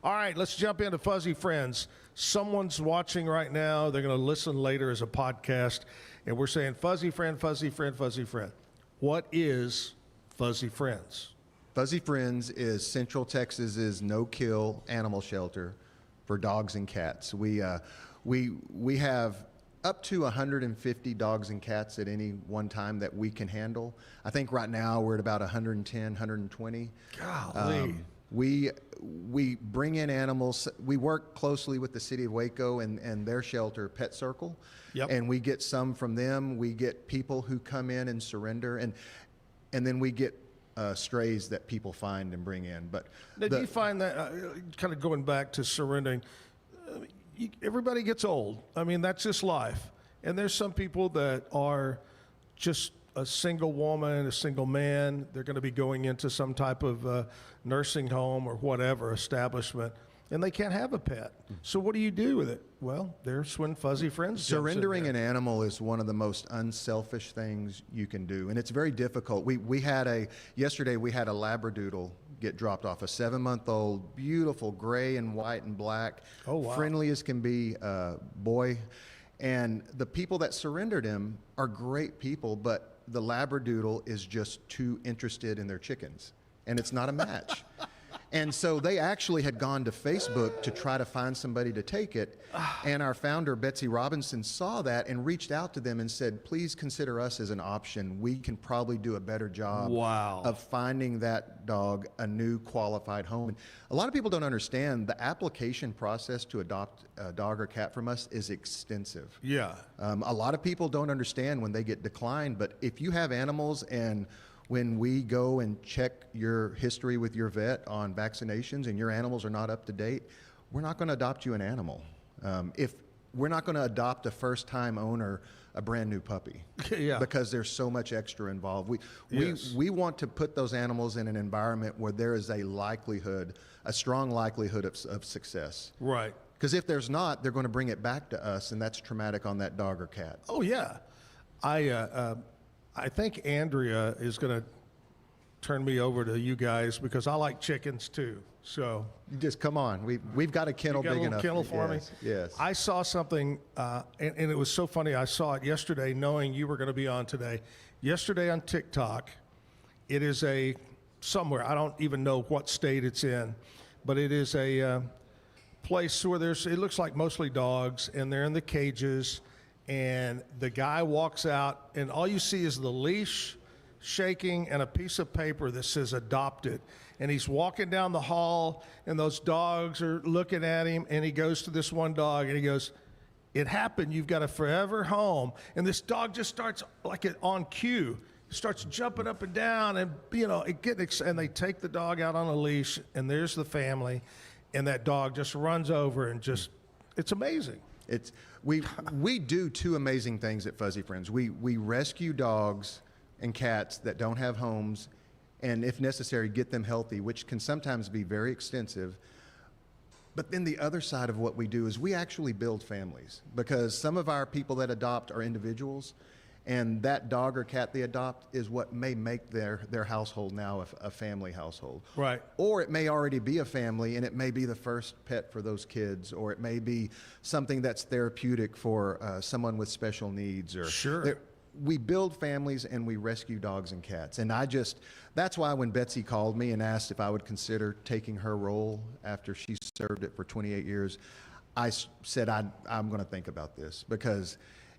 All right, let's jump into Fuzzy Friends. Someone's watching right now. They're going to listen later as a podcast, and we're saying Fuzzy Friend, Fuzzy Friend, Fuzzy Friend. What is Fuzzy Friends? Fuzzy Friends is Central Texas's no-kill animal shelter for dogs and cats. We have up to 150 dogs and cats at any one time that we can handle. I think right now we're at about 110, 120. Golly. We bring in animals. We work closely with the city of Waco and their shelter, Pet Circle. Yep. And we get some from them. We get people who come in and surrender. And then we get strays that people find and bring in. But now, do you find that, kind of going back to surrendering, everybody gets old. I mean, that's just life. And there's some people that are just a single woman, a single man. They're going to be going into some type of nursing home or whatever establishment, and they can't have a pet. So what do you do with it? Well, there's when Fuzzy Friends surrendering an animal is one of the most unselfish things you can do, and it's very difficult. Yesterday we had a Labradoodle get dropped off, a 7-month-old, beautiful gray and white and black, friendly as can be boy. And the people that surrendered him are great people, but the Labradoodle is just too interested in their chickens, and it's not a match. And so they actually had gone to Facebook to try to find somebody to take it. And our founder, Betsy Robinson, saw that and reached out to them and said, please consider us as an option. We can probably do a better job of finding that dog a new qualified home. And a lot of people don't understand the application process to adopt a dog or cat from us is extensive. Yeah. A lot of people don't understand when they get declined, but if you have animals and when we go and check your history with your vet on vaccinations and your animals are not up to date, we're not going to adopt you an animal. If we're not going to adopt a first-time owner a brand new puppy, because there's so much extra involved. We want to put those animals in an environment where there is a likelihood, a strong likelihood of success. Right. Because if there's not, they're going to bring it back to us, and that's traumatic on that dog or cat. Oh yeah, I think Andrea is going to turn me over to you guys because I like chickens too. So you just come on. We've got a kennel big enough. Kennel for me. Yes. I saw something, and it was so funny. I saw it yesterday, knowing you were going to be on today. Yesterday on TikTok, it is somewhere. I don't even know what state it's in, but it is a place where it looks like mostly dogs, and they're in the cages. And the guy walks out, and all you see is the leash shaking and a piece of paper that says adopted. And he's walking down the hall, and those dogs are looking at him, and he goes to this one dog, and he goes, it happened. You've got a forever home. And this dog just starts, like on cue, starts jumping up and down, and, and they take the dog out on a leash, and there's the family, and that dog just runs over and it's amazing. We do two amazing things at Fuzzy Friends. We rescue dogs and cats that don't have homes, and if necessary, get them healthy, which can sometimes be very extensive. But then the other side of what we do is we actually build families, because some of our people that adopt are individuals, and that dog or cat they adopt is what may make their household now a family household. Right. Or it may already be a family, and it may be the first pet for those kids, or it may be something that's therapeutic for someone with special needs. Or we build families and we rescue dogs and cats. And that's why when Betsy called me and asked if I would consider taking her role after she served it for 28 years, I said I'm going to think about this,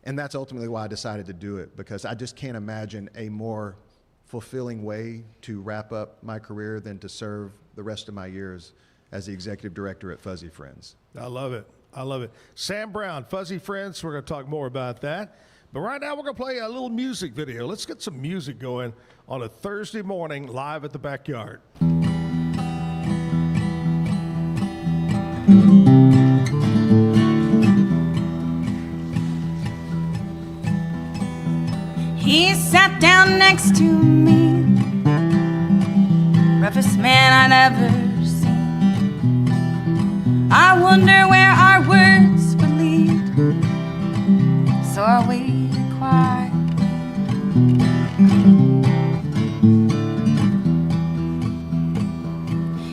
and that's ultimately why I decided to do it, because I just can't imagine a more fulfilling way to wrap up my career than to serve the rest of my years as the executive director at Fuzzy Friends. I love it. I love it. Sam Brown, Fuzzy Friends, we're going to talk more about that. But right now we're going to play a little music video. Let's get some music going on a Thursday morning live at the Backyard. He sat down next to me, roughest man I'd ever seen. I wonder where our words would lead, so I waited quietly.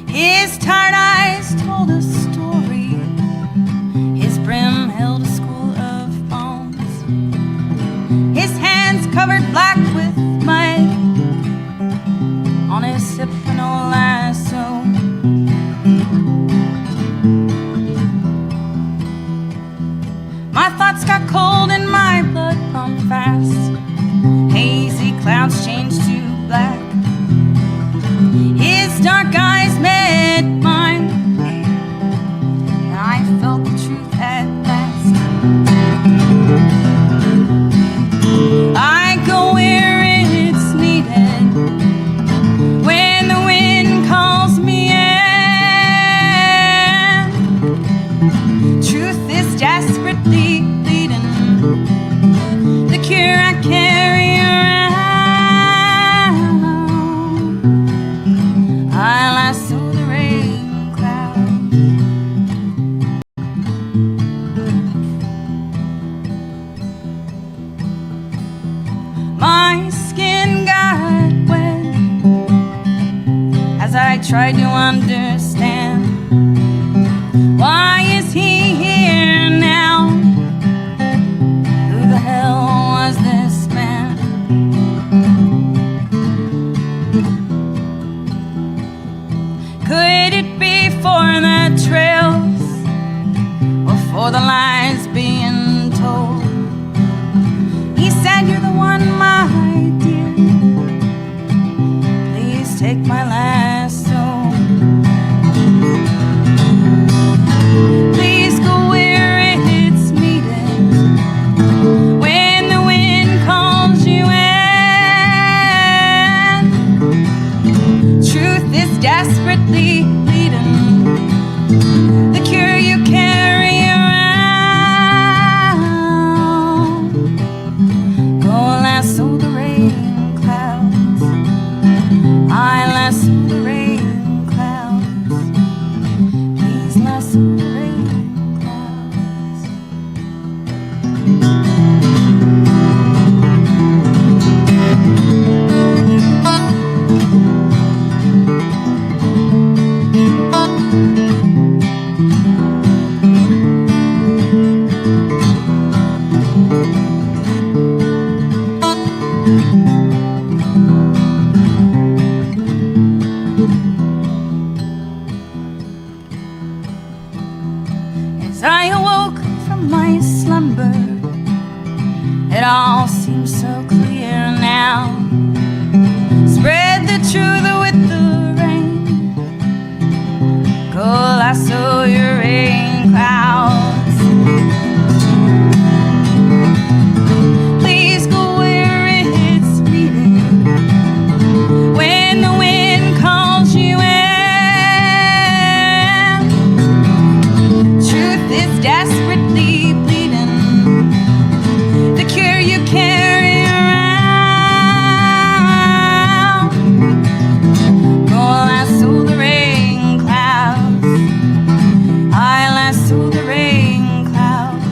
His tired eyes told a story, his brim held a school of bones, his hands covered black with mud, on his hip an old lasso. My thoughts got cold and my blood pumped fast. Hazy clouds changed to black. His dark eyes met mine, and I felt the truth at last. I go where it's needed, when the wind calls me in. Truth is desperately bleeding, the cure I carry around. I lasso the rain cloud. My skin got wet as I tried to understand. Why is he here now? Who the hell was this man? Could take my last soul. Please go where it's needed when the wind calls you in. Truth is desperately bleeding, the cure you carry around. Go lasso the rain clouds, I lasso the rain clouds. Please lasso the rain clouds. As I awoke from my slumber, it all seems so clear now. Spread the truth with the rain, go lasso your rain clouds. Please go where it's needed when the wind calls you in. Truth is desperately bleeding, the cure you carry around. Go lasso the rain clouds, I lasso the rain clouds.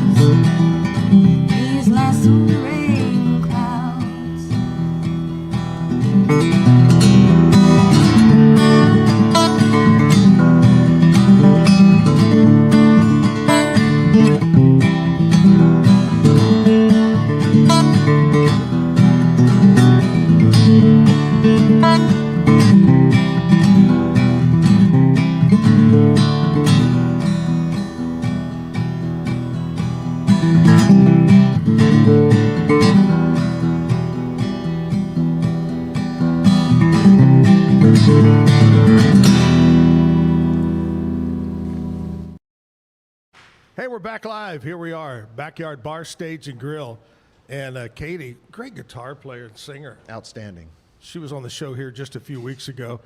Please lasso the rain clouds. Hey, we're back live. Here we are, Backyard Bar, Stage, and Grill. And Katie, great guitar player and singer. Outstanding. She was on the show here just a few weeks ago.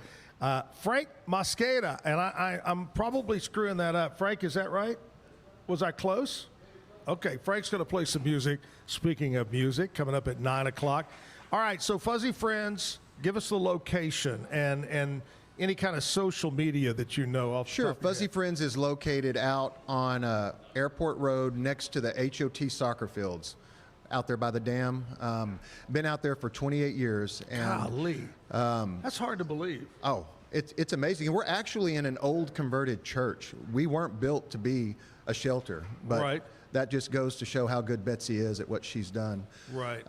Frank Mosqueda, and I'm probably screwing that up. Frank, is that right? Was I close? Okay, Frank's going to play some music. Speaking of music, coming up at 9 o'clock. All right, so Fuzzy Friends, give us the location and any kind of social media that you know of. Sure. Fuzzy Friends is located out on Airport Road next to the HOT soccer fields out there by the dam. Been out there for 28 years. And, Golly. That's hard to believe. Oh, it's amazing. And we're actually in an old converted church. We weren't built to be a shelter, but that just goes to show how good Betsy is at what she's done. Right.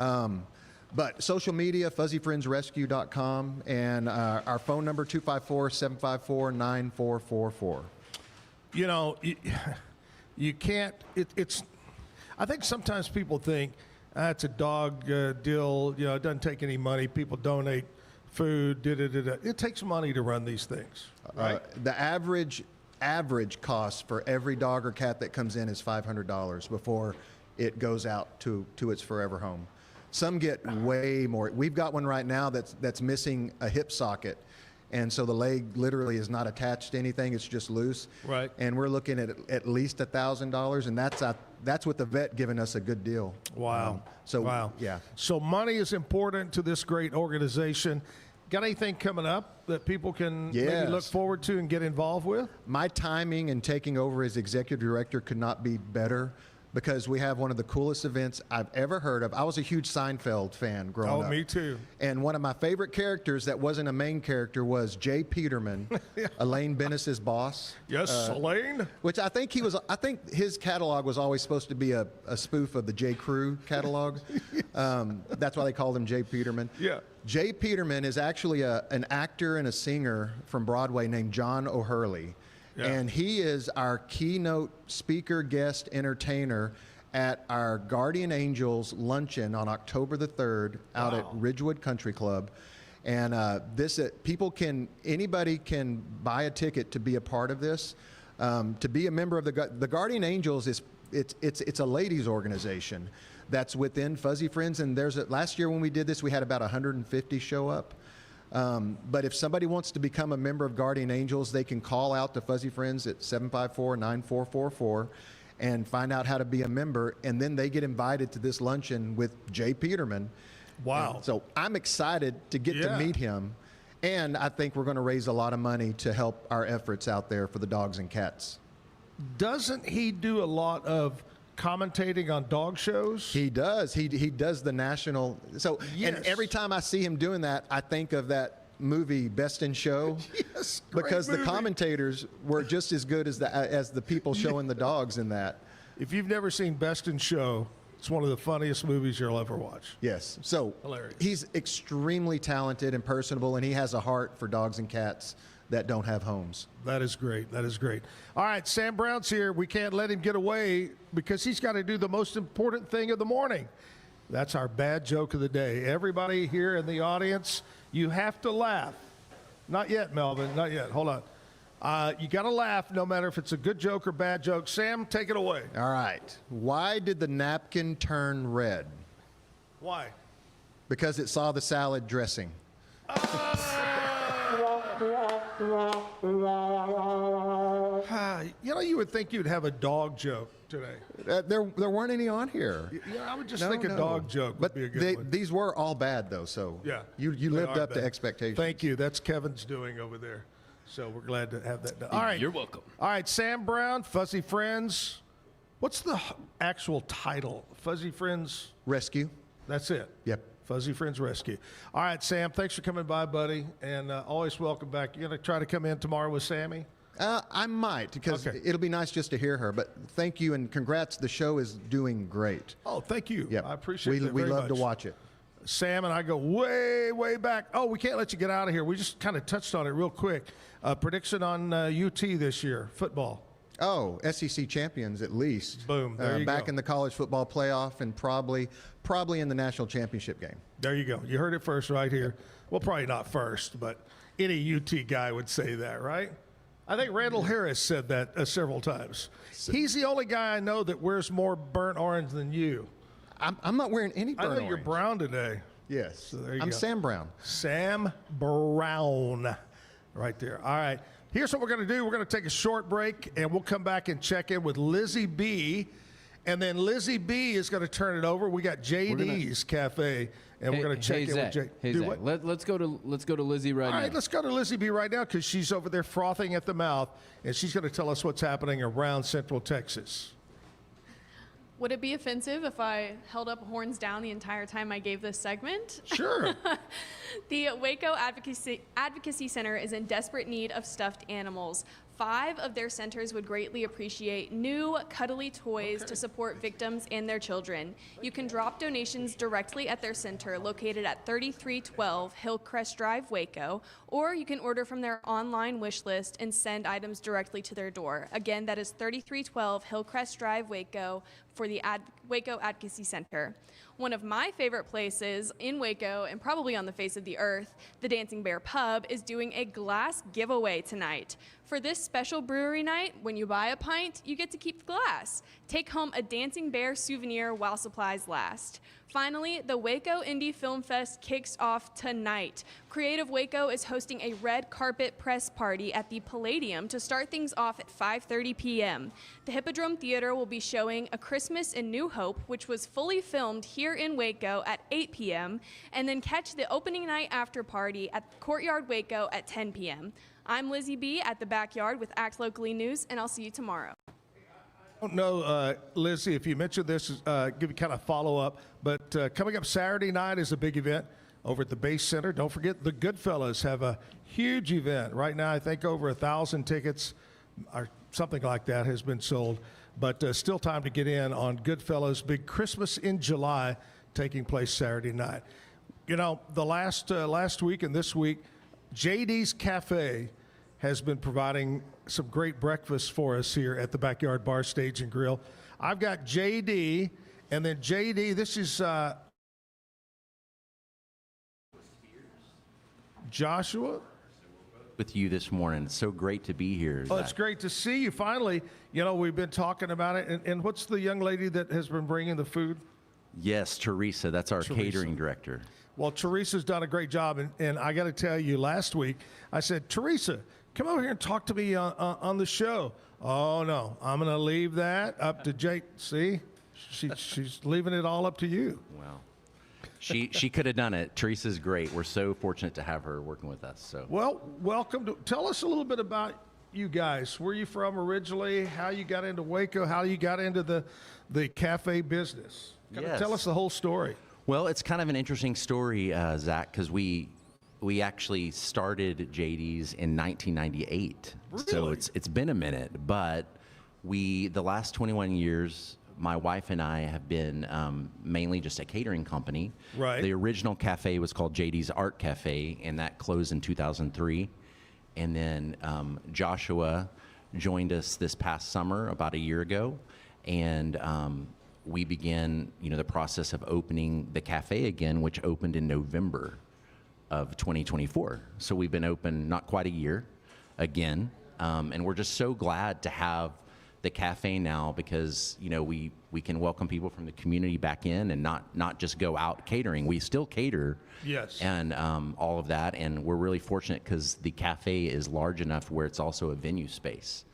But social media, fuzzyfriendsrescue.com, and our phone number, 254-754-9444. You know, you can't, I think sometimes people think, it's a dog deal, you know, it doesn't take any money, people donate food, da-da-da-da. It takes money to run these things, right? The average cost for every dog or cat that comes in is $500 before it goes out to its forever home. Some get way more. We've got one right now that's missing a hip socket, and so the leg literally is not attached to anything; it's just loose. Right. And we're looking at least $1,000, and that's with the vet giving us a good deal. Wow. Wow. Yeah. So money is important to this great organization. Got anything coming up that people can maybe look forward to and get involved with? My timing and taking over as executive director could not be better, because we have one of the coolest events I've ever heard of. I was a huge Seinfeld fan growing up. Oh, me too. And one of my favorite characters that wasn't a main character was Jay Peterman, Elaine Bennis's boss. Yes, Elaine. Which I think his catalog was always supposed to be a spoof of the J. Crew catalog. That's why they called him Jay Peterman. Yeah. Jay Peterman is actually an actor and a singer from Broadway named John O'Hurley. Yeah. And he is our keynote speaker, guest, entertainer at our Guardian Angels luncheon on October the 3rd out at Ridgewood Country Club. And anybody can buy a ticket to be a part of this. To be a member of the Guardian Angels it's a ladies organization that's within Fuzzy Friends. And last year when we did this, we had about 150 show up. But if somebody wants to become a member of Guardian Angels, they can call out to Fuzzy Friends at 754-9444 and find out how to be a member. And then they get invited to this luncheon with Jay Peterman. Wow. And so I'm excited to get to meet him. And I think we're going to raise a lot of money to help our efforts out there for the dogs and cats. Doesn't he do a lot of commentating on dog shows? He does. He does the national. So, Yes. And every time I see him doing that, I think of that movie Best in Show. Yes, great because movie. the commentators were just as good as the people showing the dogs in that. If you've never seen Best in Show, it's one of the funniest movies you'll ever watch. Yes. So Hilarious. He's extremely talented and personable, and he has a heart for dogs and cats that don't have homes. That is great. That is great. All right, Sam Brown's here. We can't let him get away because he's got to do the most important thing of the morning. That's our bad joke of the day. Everybody here in the audience, you have to laugh. Not yet, Melvin. Not yet. Hold on. You got to laugh no matter if it's a good joke or bad joke. Sam, take it away. All right. Why did the napkin turn red? Why? Because it saw the salad dressing. You would think you'd have a dog joke today. There weren't any on here. Yeah, I would just think a dog joke would be a good one. These were all bad, though, so Yeah, you they lived are up to bad. expectations. Thank you. That's Kevin's doing over there. So we're glad to have that done. All right. You're welcome. All right, Sam Brown, Fuzzy Friends. What's the actual title? Fuzzy Friends Rescue. That's it. Yep. Fuzzy Friends Rescue. All right, Sam, thanks for coming by, buddy, and always welcome back. You going to try to come in tomorrow with Sammy? I might, because Okay. it'll be nice just to hear her. But thank you and congrats. The show is doing great. Oh, thank you. Yep. I appreciate that We very love to much. watch it. Sam and I go way, way back. Oh, we can't let you get out of here. We just kind of touched on it real quick. Prediction on UT this year, football. Oh, SEC champions at least. Boom. There you back go. in the college football playoff and probably in the national championship game. There you go. You heard it first right here. Well, probably not first, but any UT guy would say that, right? I think Randall Harris said that several times. He's the only guy I know that wears more burnt orange than you. I'm not wearing any burnt I know orange. you're brown today. Yes. So there you I'm go. Sam Brown. Sam Brown. Right there. All right. Here's what we're going to do. We're going to take a short break, and we'll come back and check in with Lizzie B. And then Lizzie B is going to turn it over. We got JD's Cafe, and we're going to check in with Jay. Hey, Do Zach, what? let's go to Lizzie right All now. right, let's go to Lizzie B right now because she's over there frothing at the mouth, and she's going to tell us what's happening around Central Texas. Would it be offensive if I held up horns down the entire time I gave this segment? Sure. The Waco Advocacy Center is in desperate need of stuffed animals. 5 of their centers would greatly appreciate new cuddly toys to support victims and their children. You can drop donations directly at their center located at 3312 Hillcrest Drive, Waco, or you can order from their online wish list and send items directly to their door. Again, that is 3312 Hillcrest Drive, Waco, for the Waco Advocacy Center. One of my favorite places in Waco, and probably on the face of the earth, the Dancing Bear Pub, is doing a glass giveaway tonight. For this special brewery night, when you buy a pint, you get to keep the glass. Take home a Dancing Bear souvenir while supplies last. Finally, the Waco Indie Film Fest kicks off tonight. Creative Waco is hosting a red carpet press party at the Palladium to start things off at 5:30 p.m. The Hippodrome Theater will be showing A Christmas in New Hope, which was fully filmed here in Waco at 8 p.m., and then catch the opening night after party at Courtyard Waco at 10 p.m. I'm Lizzie B. at the Backyard with Act Locally News, and I'll see you tomorrow. I don't know, Lizzie, if you mentioned this, give you kind of follow up, but coming up Saturday night is a big event over at the Base Center. Don't forget the Goodfellas have a huge event. Right now, I think over 1,000 tickets or something like that has been sold, but still time to get in on Goodfellas' big Christmas in July taking place Saturday night. You know, the last week and this week, JD's Cafe has been providing some great breakfast for us here at the Backyard Bar, Stage and Grill. I've got JD, and then JD, this is Joshua. With you this morning. It's so great to be here. Oh, it's great to see you finally. You know, we've been talking about it. And what's the young lady that has been bringing the food? Yes, Teresa. That's our catering director. Well, Teresa's done a great job. And I got to tell you, last week, I said, Teresa, come over here and talk to me on the show. Oh, no, I'm going to leave that up to Jake. See, she's leaving it all up to you. Wow. She could have done it. Teresa's great. We're so fortunate to have her working with us. So, well, welcome. Tell us a little bit about you guys. Where are you from originally? How you got into Waco? How you got into the cafe business? Yes. Tell us the whole story. Well, it's kind of an interesting story, Zach, because we actually started JD's in 1998. Really? So it's been a minute, but the last 21 years. My wife and I have been mainly just a catering company. Right. The original cafe was called JD's Art Cafe, and that closed in 2003. And then Joshua joined us this past summer, about a year ago, and we began, the process of opening the cafe again, which opened in November of 2024. So we've been open not quite a year again, and we're just so glad to have the cafe now because we can welcome people from the community back in and not just go out catering. We still cater, yes, and all of that, and we're really fortunate because the cafe is large enough where it's also a venue space,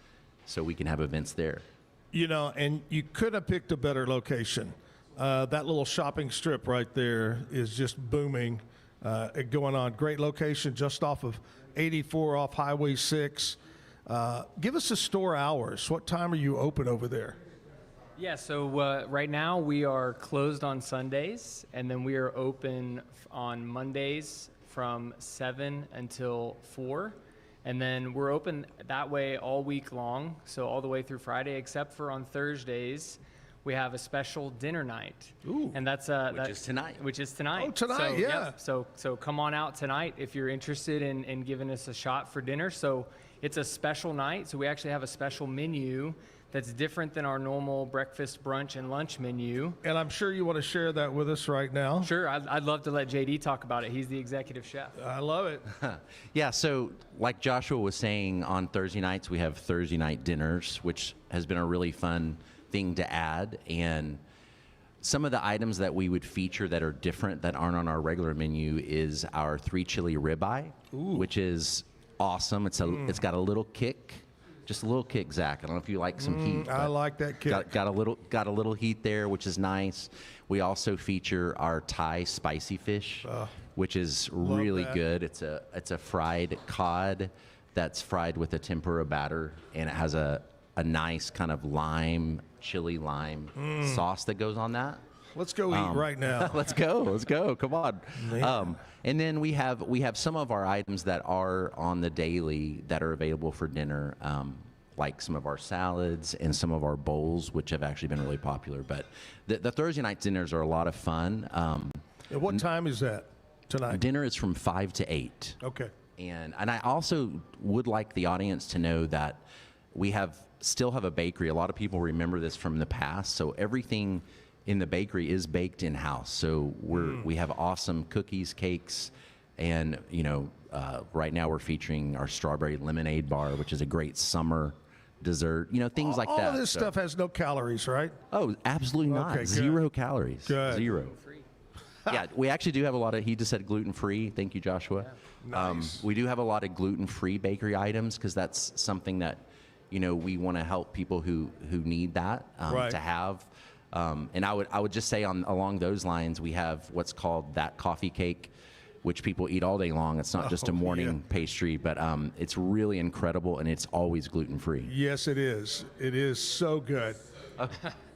so we can have events there. And you could have picked a better location. That little shopping strip right there is just booming, going on. Great location just off of 84 off Highway 6. Give us the store hours. What time are you open over there? Yeah, so right now we are closed on Sundays, and then we are open on Mondays from 7 until 4. And then we're open that way all week long, so all the way through Friday, except for on Thursdays. We have a special dinner night. Ooh. And that's which is tonight. Which is tonight. Oh, tonight, so, yeah. Yep, so come on out tonight if you're interested in giving us a shot for dinner. So it's a special night, so we actually have a special menu that's different than our normal breakfast, brunch, and lunch menu. And I'm sure you want to share that with us right now. Sure, I'd love to let JD talk about it. He's the executive chef. I love it. Yeah, so like Joshua was saying, on Thursday nights we have Thursday night dinners, which has been a really fun thing to add. And some of the items that we would feature that are different that aren't on our regular menu is our 3 chili ribeye, which is awesome. It's got a little kick. Just a little kick, Zach. I don't know if you like some heat. I like that kick. Got a little heat there, which is nice. We also feature our Thai spicy fish, which is really good. It's a fried cod that's fried with a tempura batter, and it has a nice kind of chili lime sauce that goes on that. Let's go eat right now. Let's go. Come on. And then we have some of our items that are on the daily that are available for dinner, like some of our salads and some of our bowls, which have actually been really popular. But the Thursday night dinners are a lot of fun. At what time is that tonight? Dinner is from 5 to 8. Okay. And I also would like the audience to know that we still have a bakery. A lot of people remember this from the past. So everything in the bakery is baked in-house. So we have awesome cookies, cakes, and right now we're featuring our strawberry lemonade bar, which is a great summer dessert. Things like that. All of this stuff has no calories, right? Oh, absolutely not. Okay, good. 0 calories. Good. 0. Yeah, we actually do have a lot of. He just said gluten-free. Thank you, Joshua. Yeah. Nice. We do have a lot of gluten-free bakery items because that's something that we want to help people who need that right. to have. And I would just say along those lines, we have what's called that coffee cake, which people eat all day long. It's not just a morning pastry, but it's really incredible, and it's always gluten-free. Yes, it is. It is so good.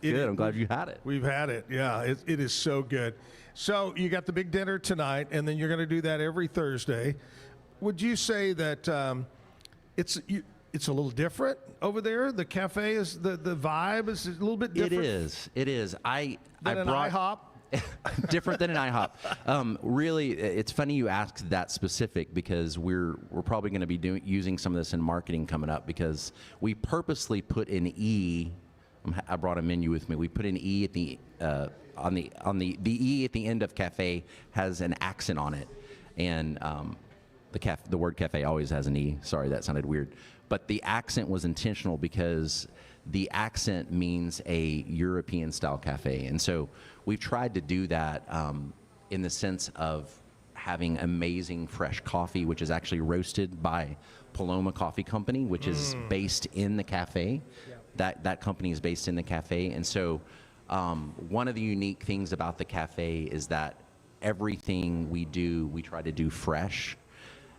Good. I'm glad you had it. We've had it. Yeah, it is so good. So you got the big dinner tonight, and then you're going to do that every Thursday. Would you say that it's a little different over there? The cafe is the vibe is a little bit different. It is. I brought IHOP. Different than an IHOP. Really, it's funny you asked that specific because we're probably going to be using some of this in marketing coming up because we purposely put an E. I brought a menu with me. We put an E at the E at the end of cafe has an accent on it, and the word cafe always has an E. Sorry, that sounded weird. But the accent was intentional because the accent means a European-style cafe. And so we've tried to do that in the sense of having amazing fresh coffee, which is actually roasted by Paloma Coffee Company, which is based in the cafe. Yeah. That company is based in the cafe. And so one of the unique things about the cafe is that everything we do, we try to do fresh.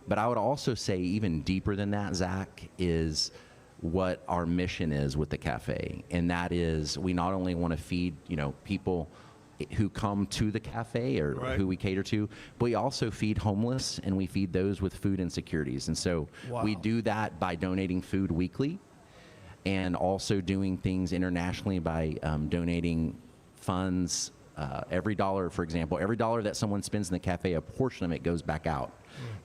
But I would also say even deeper than that, Zach, is what our mission is with the cafe. And that is, we not only want to feed, people who come to the cafe or who we cater to, but we also feed homeless and we feed those with food insecurities. And so we do that by donating food weekly and also doing things internationally by donating funds. Every dollar, for example, every dollar that someone spends in the cafe, a portion of it goes back out.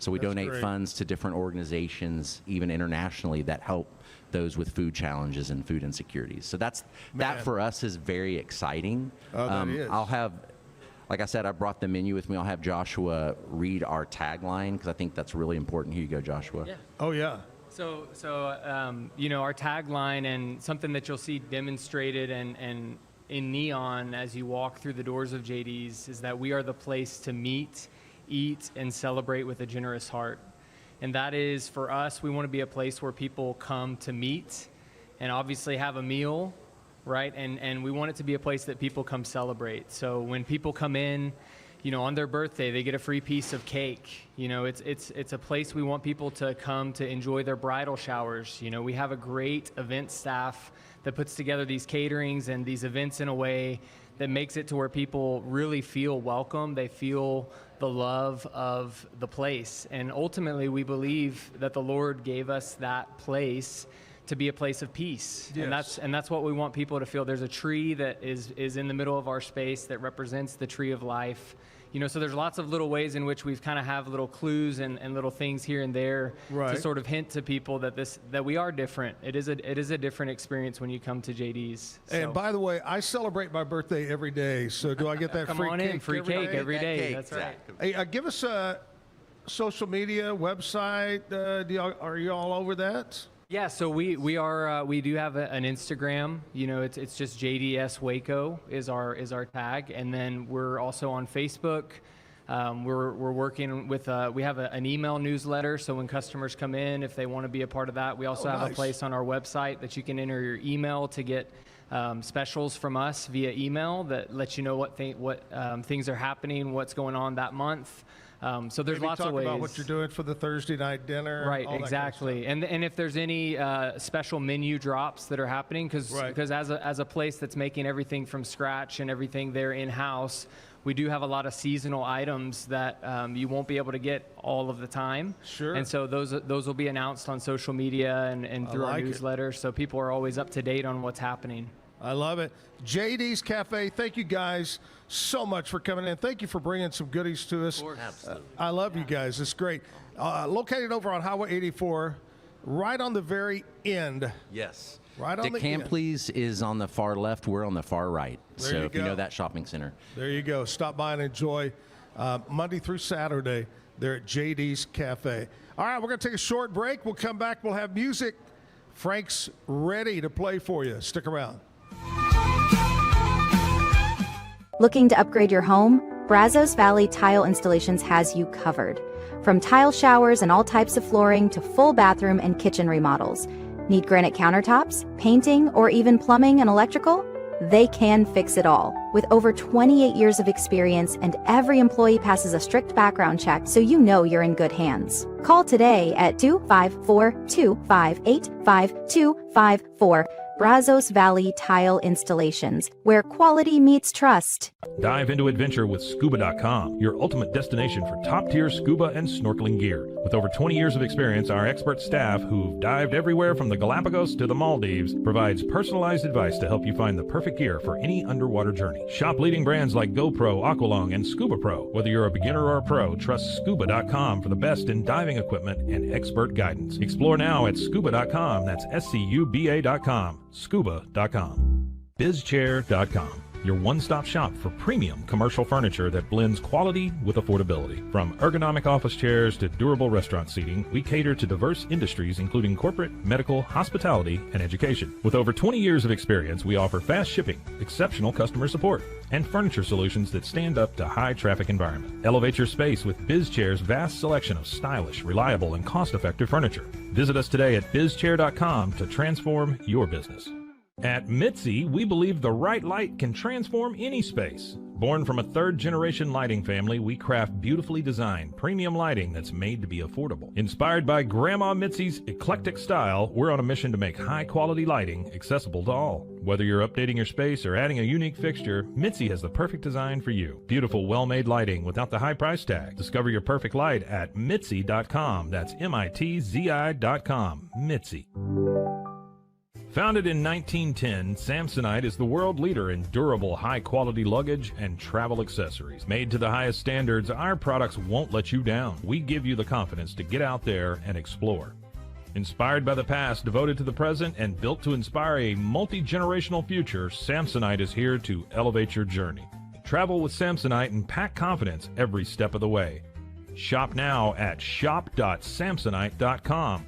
So we donate funds to different organizations, even internationally, that help those with food challenges and food insecurities. So that for us is very exciting. That is. I'll have, like I said, I brought the menu with me. I'll have Joshua read our tagline because I think that's really important. Here you go, Joshua. Yeah. Oh, yeah. So our tagline and something that you'll see demonstrated and in neon as you walk through the doors of JD's is that we are the place to meet, eat, and celebrate with a generous heart. And that is, for us, we want to be a place where people come to meet and obviously have a meal, right? And we want it to be a place that people come celebrate. So when people come in, on their birthday, they get a free piece of cake. It's a place we want people to come to enjoy their bridal showers. We have a great event staff that puts together these caterings and these events in a way that makes it to where people really feel welcome. They feel the love of the place. And ultimately, we believe that the Lord gave us that place to be a place of peace. Yes. And that's what we want people to feel. There's a tree that is in the middle of our space that represents the tree of life. So there's lots of little ways in which we've kind of have little clues and little things here and there to sort of hint to people that we are different. It is a different experience when you come to JD's. So. And by the way, I celebrate my birthday every day. So do I get that Come free on cake? In, free cake every day. Cake, that's right. Hey, give us a social media website. Are you all over that? Yeah, so we do have an Instagram. It's just JDS Waco is our tag, and then we're also on Facebook. We're working with we have an email newsletter, so when customers come in, if they want to be a part of that, we also have a place on our website that you can enter your email to get specials from us via email that lets you know what things are happening, what's going on that month. So there's lots of ways. Talk about what you're doing for the Thursday night dinner. Right, exactly. Kind of and if there's any special menu drops that are happening, because as a place that's making everything from scratch and everything there in-house, we do have a lot of seasonal items that you won't be able to get all of the time. Sure. And so those will be announced on social media and through our newsletter, so people are always up to date on what's happening. I love it. JD's Cafe, thank you guys so much for coming in. Thank you for bringing some goodies to us. Absolutely. I love you guys. It's great. Located over on Highway 84, right on the very end. Yes. Right on the end. Campley's is on the far left. We're on the far right. There you if go. you know that shopping center. There you go. Stop by and enjoy Monday through Saturday there at JD's Cafe. All right, we're going to take a short break. We'll come back. We'll have music. Frank's ready to play for you. Stick around. Looking to upgrade your home? Brazos Valley Tile Installations has you covered. From tile showers and all types of flooring to full bathroom and kitchen remodels. Need granite countertops, painting, or even plumbing and electrical? They can fix it all. With over 28 years of experience and every employee passes a strict background check so you know you're in good hands. Call today at 254-258-5254. Brazos Valley Tile Installations, where quality meets trust. Dive into adventure with scuba.com, your ultimate destination for top-tier scuba and snorkeling gear. With over 20 years of experience, our expert staff, who've dived everywhere from the Galapagos to the Maldives, provides personalized advice to help you find the perfect gear for any underwater journey. Shop leading brands like GoPro, Aqualung, and Scuba Pro. Whether you're a beginner or a pro, trust scuba.com for the best in diving equipment and expert guidance. Explore now at scuba.com. That's SCUBA.com. Scuba.com. BizChair.com. your one-stop shop for premium commercial furniture that blends quality with affordability. From ergonomic office chairs to durable restaurant seating, we cater to diverse industries including corporate, medical, hospitality, and education. With over 20 years of experience, we offer fast shipping, exceptional customer support, and furniture solutions that stand up to high-traffic environment. Elevate your space with BizChair's vast selection of stylish, reliable, and cost-effective furniture. Visit us today at bizchair.com to transform your business. At Mitzi, we believe the right light can transform any space. Born from a third-generation lighting family, we craft beautifully designed, premium lighting that's made to be affordable. Inspired by Grandma Mitzi's eclectic style, we're on a mission to make high-quality lighting accessible to all. Whether you're updating your space or adding a unique fixture, Mitzi has the perfect design for you. Beautiful, well-made lighting without the high price tag. Discover your perfect light at Mitzi.com. That's MITZI.com. Mitzi. Founded in 1910, Samsonite is the world leader in durable, high-quality luggage and travel accessories. Made to the highest standards, our products won't let you down. We give you the confidence to get out there and explore. Inspired by the past, devoted to the present, and built to inspire a multi-generational future, Samsonite is here to elevate your journey. Travel with Samsonite and pack confidence every step of the way. Shop now at shop.samsonite.com.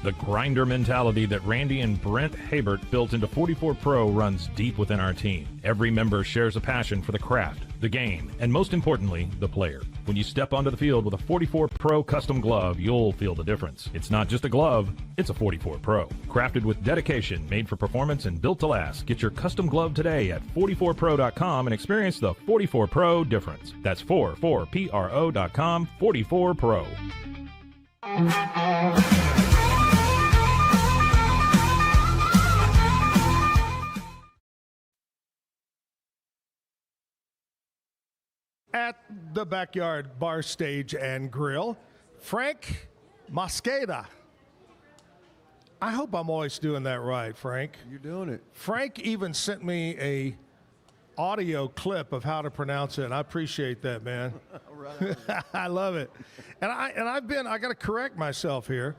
The grinder mentality that Randy and Brent Habert built into 44 Pro runs deep within our team. Every member shares a passion for the craft, the game, and most importantly, the player. When you step onto the field with a 44 Pro custom glove, you'll feel the difference. It's not just a glove, it's a 44 Pro. Crafted with dedication, made for performance, and built to last. Get your custom glove today at 44pro.com and experience the 44 Pro difference. That's 44pro.com, 44 Pro. At the Backyard Bar Stage and Grill, Frank Mosqueda. I hope I'm always doing that right, Frank. You're doing it. Frank even sent me a audio clip of how to pronounce it, and I appreciate that, man. I love it. And I got to correct myself here.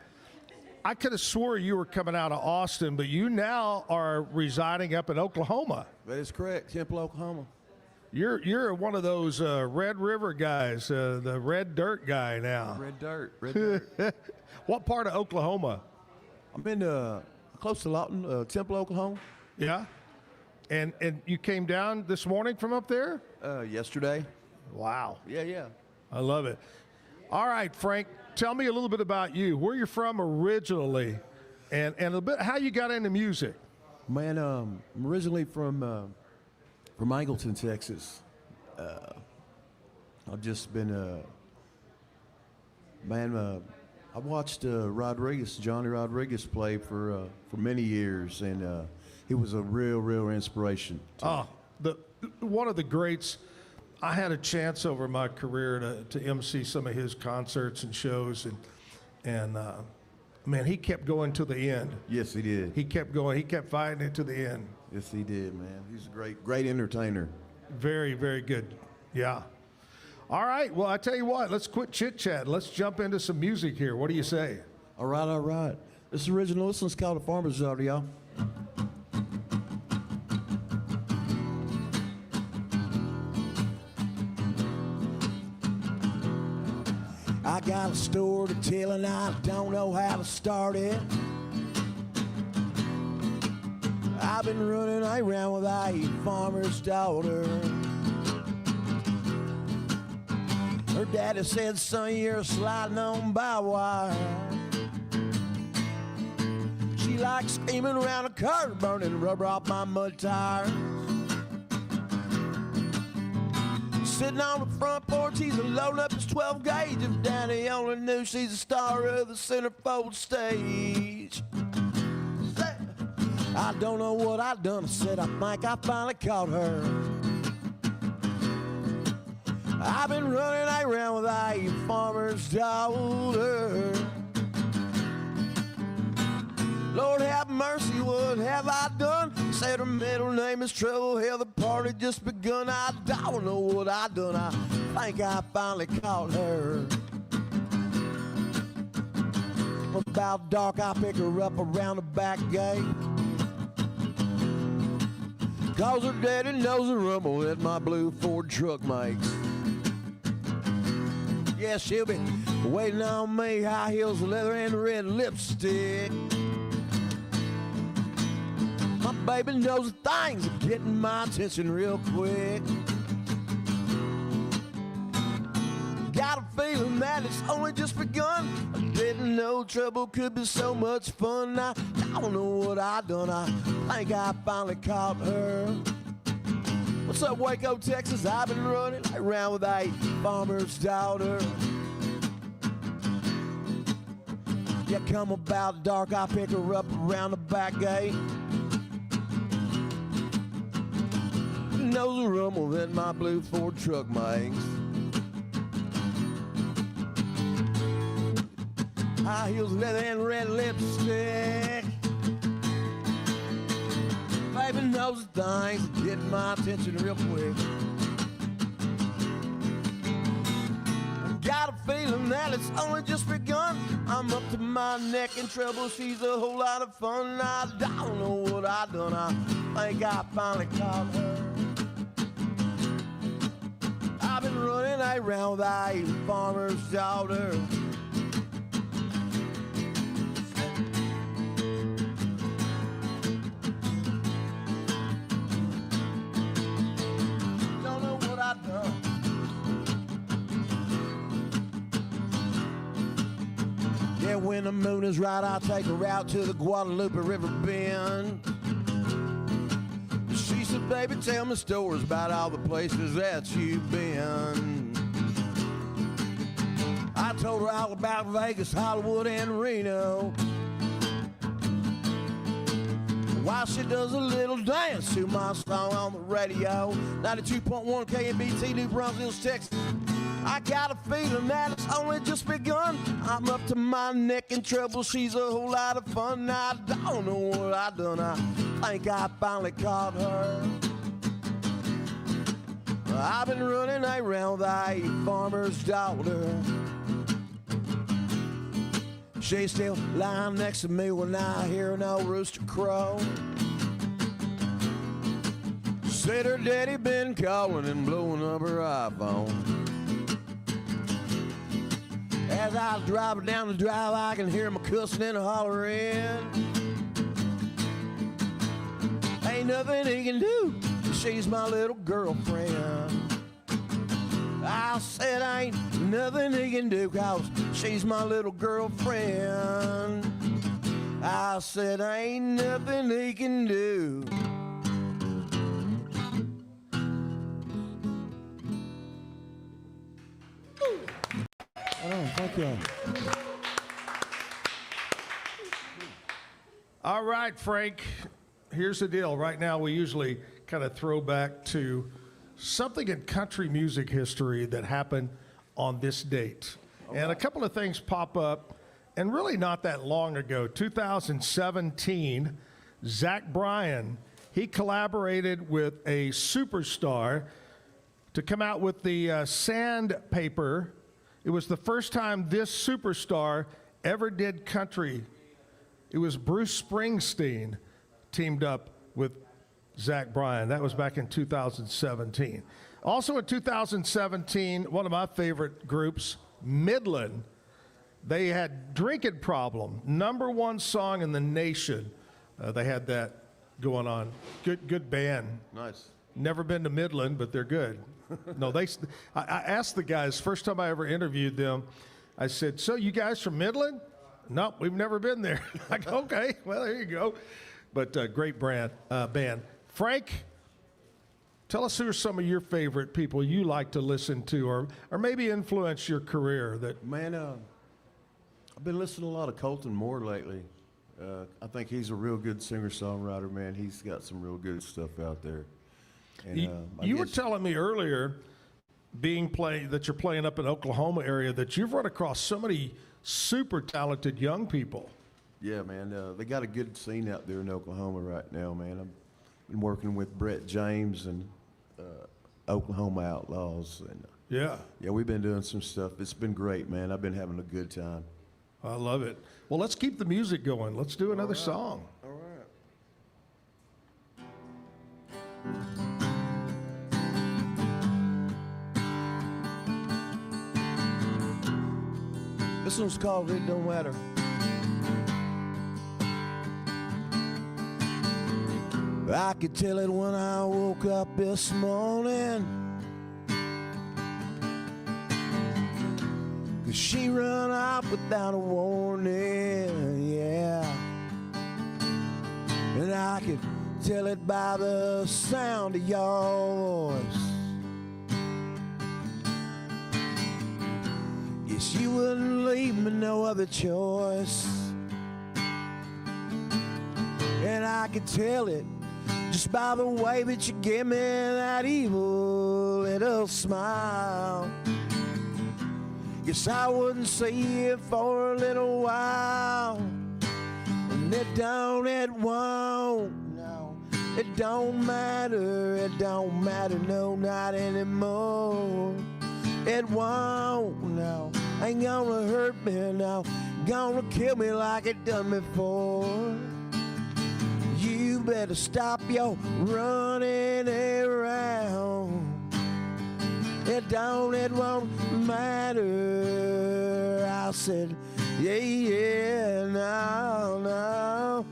I could have swore you were coming out of Austin, but you now are residing up in Oklahoma. That is correct, Temple, Oklahoma. You're one of those Red River guys, the red dirt guy now. Red dirt. What part of Oklahoma? I'm in close to Lawton, Temple, Oklahoma. Yeah. And you came down this morning from up there? Yesterday. Wow. Yeah. I love it. All right, Frank, tell me a little bit about you, where you're from originally, and a bit how you got into music. Man, I'm originally from Angleton, Texas. I've just been, I watched Johnny Rodriguez play for many years, and he was a real inspiration. One of the greats. I had a chance over my career to MC some of his concerts and shows, and man, he kept going to the end. Yes, he did. He kept going. He kept fighting it to the end. Yes, he did, man. He's a great entertainer. Very, very good. Yeah. All right. Well, I tell you what. Let's quit chit-chatting. Let's jump into some music here. What do you say? All right. This original. This one's called "The Farmer's Daughter," y'all. I got a story to tell and I don't know how to start it. I've been running around with a farmer's daughter. Her daddy said, son, you're sliding on by wire. She likes screaming around a curb, burning rubber off my mud tires. Sitting on the front porch, he's loading up his 12 gauge. If Daddy only knew she's a star of the centerfold stage. I don't know what I done. I said I think I finally caught her. I've been running around with a farmer's daughter. Lord have mercy, what have I done? Said her middle name is Trouble. Hell, the party just begun. I don't know what I done. I think I finally caught her. About dark, I pick her up around the back gate. 'cause her daddy knows the rumble that my blue Ford truck makes. Yeah, she'll be waiting on me, high heels, leather, and red lipstick. My baby knows the things are getting my attention real quick. Got a feeling that it's only just begun. I didn't know trouble could be so much fun. I don't know what I done. I think I finally caught her. What's up, Waco, Texas? I've been running around with a farmer's daughter. Yeah, come about dark, I pick her up around the back gate. Knows the rumble that my blue Ford truck makes. High heels, leather, and red lipstick. Baby knows the things that get my attention real quick. Got a feeling that it's only just begun. I'm up to my neck in trouble. She's a whole lot of fun. I don't know what I done. I think I finally caught her. I've been running around with a farmer's daughter. Don't know what I done. Yeah, when the moon is right, I'll take her out to the Guadalupe River Bend. She said, baby, tell me stories about all the places that you've been. I told her all about Vegas, Hollywood, and Reno. While she does a little dance to my song on the radio. 92.1 KMBT, New Braunfels, Texas. I got a feeling that it's only just begun. I'm up to my neck in trouble. She's a whole lot of fun. I don't know what I done. I think I finally caught her. I've been running around with a farmer's daughter. She's still lying next to me when I hear an old rooster crow. Said her daddy been calling and blowing up her iPhone. As I was driving down the drive, I can hear him cussing and hollering. Ain't nothing he can do, she's my little girlfriend. I said ain't nothing he can do, 'cause she's my little girlfriend. I said ain't nothing he can do. Oh, thank you. All right, Frank, here's the deal. Right now, we usually kind of throw back to something in country music history that happened on this date. And a couple of things pop up, and really not that long ago, 2017, Zach Bryan, he collaborated with a superstar to come out with the Sandpaper. It was the first time this superstar ever did country. It was Bruce Springsteen teamed up with Zach Bryan. That was back in 2017. Also in 2017, one of my favorite groups, Midland, they had Drinking Problem, #1 song in the nation. They had that going on. Good band. Nice. Never been to Midland, but they're good. No, I asked the guys, first time I ever interviewed them, I said, so you guys from Midland? Nope, we've never been there. I go, okay, well, there you go. But great band. Frank, tell us who are some of your favorite people you like to listen to or maybe influence your career. Man, I've been listening to a lot of Colton Moore lately. I think he's a real good singer-songwriter, man. He's got some real good stuff out there. And, you were telling me earlier, that you're playing up in Oklahoma area, that you've run across so many super talented young people. Yeah, man. They got a good scene out there in Oklahoma right now, man. I've been working with Brett James and Oklahoma Outlaws. And, yeah, we've been doing some stuff. It's been great, man. I've been having a good time. I love it. Well, let's keep the music going. Let's do another song. All right. This one's called It Don't Matter. I could tell it when I woke up this morning, 'cause she run off without a warning, yeah. And I could tell it by the sound of your voice. Guess you wouldn't leave me no other choice. And I could tell it just by the way that you give me that evil little smile. Guess I wouldn't see it for a little while. And it won't, no. It don't matter, no, not anymore. It won't, no. Ain't gonna hurt me now. Gonna kill me like it done before. You better stop your running around. It won't matter. I said, yeah, no.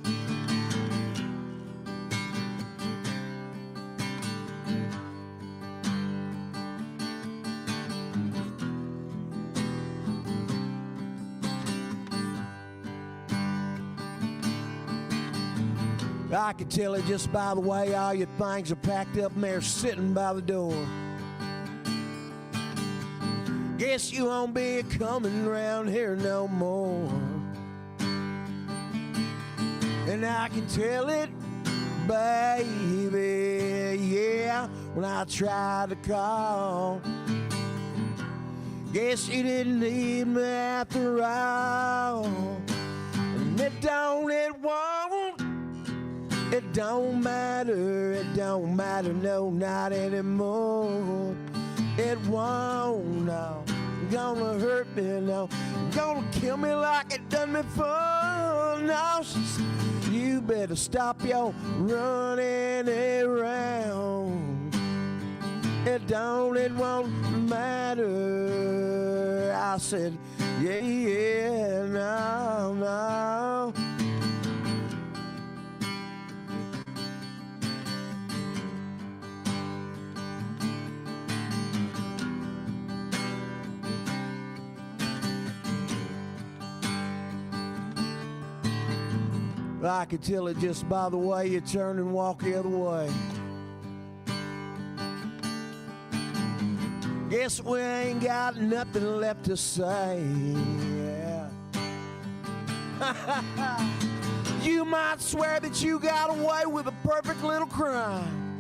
I can tell it just by the way all your things are packed up and they're sitting by the door. Guess you won't be coming around here no more. And I can tell it, baby, yeah, when I tried to call. Guess you didn't need me after all. And it won't. It don't matter, no, not anymore. It won't, no, gonna hurt me, no, gonna kill me like it done before. No, you better stop your running around. It won't matter. I said, yeah, no. I could tell it just by the way you turn and walk the other way. Guess we ain't got nothing left to say, yeah. You might swear that you got away with a perfect little crime.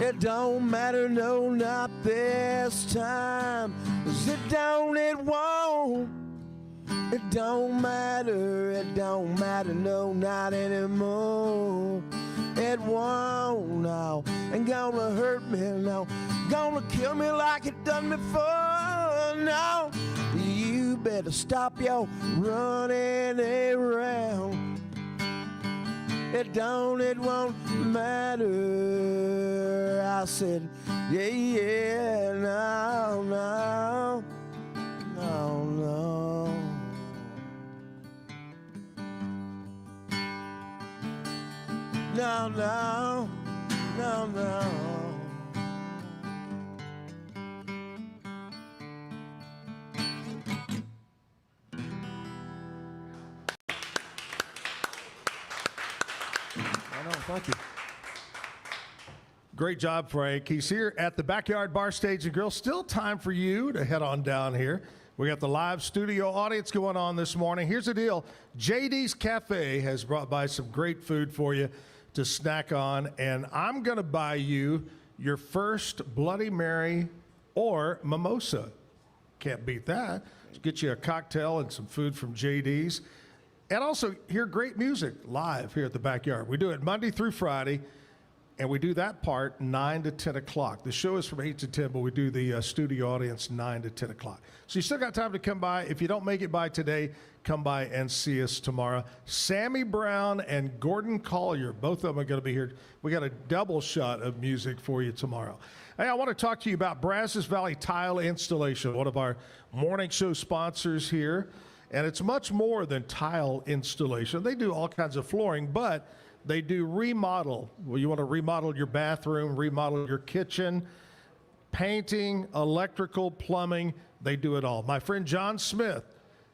It don't matter, no, not this time. 'Cause it won't. It don't matter, no, not anymore. It won't, no, ain't gonna hurt me, no, gonna kill me like it done before, no. You better stop your running around. It won't matter. I said, yeah, no. No. Thank you. Great job, Frank. He's here at the Backyard Bar, Stage and Grill. Still time for you to head on down here. We got the live studio audience going on this morning. Here's the deal. JD's Cafe has brought by some great food for you to snack on, and I'm going to buy you your first Bloody Mary or mimosa. Can't beat that. Get you a cocktail and some food from JD's. And also hear great music live here at the Backyard. We do it Monday through Friday, And we do that part 9 to 10 o'clock. The show is from 8 to 10, but we do the studio audience 9 to 10 o'clock. So you still got time to come by. If you don't make it by today, come by and see us tomorrow. Sammy Brown and Gordon Collier, both of them are going to be here. We got a double shot of music for you tomorrow. Hey, I want to talk to you about Brazos Valley Tile Installation, one of our morning show sponsors here. And it's much more than tile installation. They do all kinds of flooring, but they do remodel. Well, you want to remodel your bathroom, remodel your kitchen, painting, electrical, plumbing. They do it all. My friend John Smith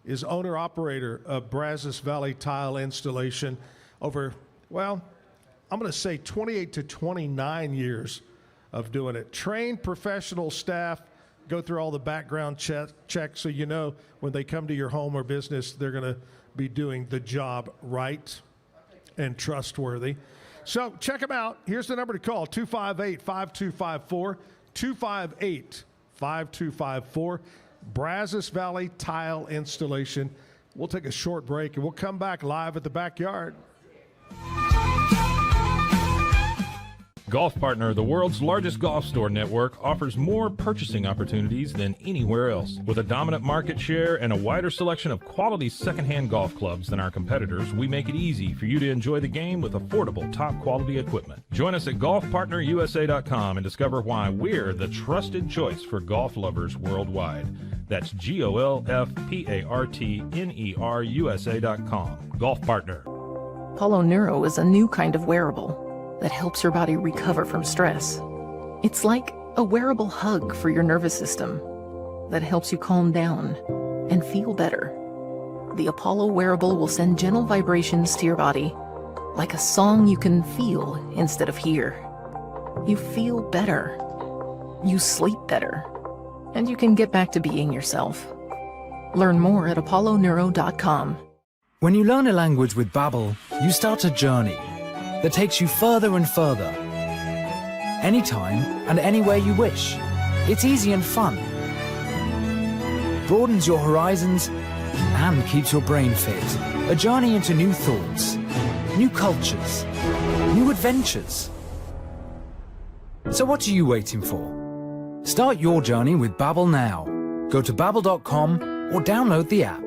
is owner-operator of Brazos Valley Tile Installation over, well, I'm going to say 28 to 29 years of doing it. Trained professional staff go through all the background checks so you know when they come to your home or business, they're going to be doing the job right and trustworthy. So check them out. Here's the number to call, 258-5254, 258-5254, Brazos Valley Tile Installation. We'll take a short break, and we'll come back live at the backyard. Golf Partner, the world's largest golf store network, offers more purchasing opportunities than anywhere else. With a dominant market share and a wider selection of quality secondhand golf clubs than our competitors, we make it easy for you to enjoy the game with affordable, top-quality equipment. Join us at golfpartnerusa.com and discover why we're the trusted choice for golf lovers worldwide. That's GOLFPARTNERUSA.com. Golf Partner. Apollo Neuro is a new kind of wearable that helps your body recover from stress. It's like a wearable hug for your nervous system that helps you calm down and feel better. The Apollo wearable will send gentle vibrations to your body, like a song you can feel instead of hear. You feel better, you sleep better, and you can get back to being yourself. Learn more at apolloneuro.com. When you learn a language with Babbel, you start a journey that takes you further and further. Anytime and anywhere you wish. It's easy and fun. Broadens your horizons and keeps your brain fit. A journey into new thoughts, new cultures, new adventures. So what are you waiting for? Start your journey with Babbel now. Go to babbel.com or download the app.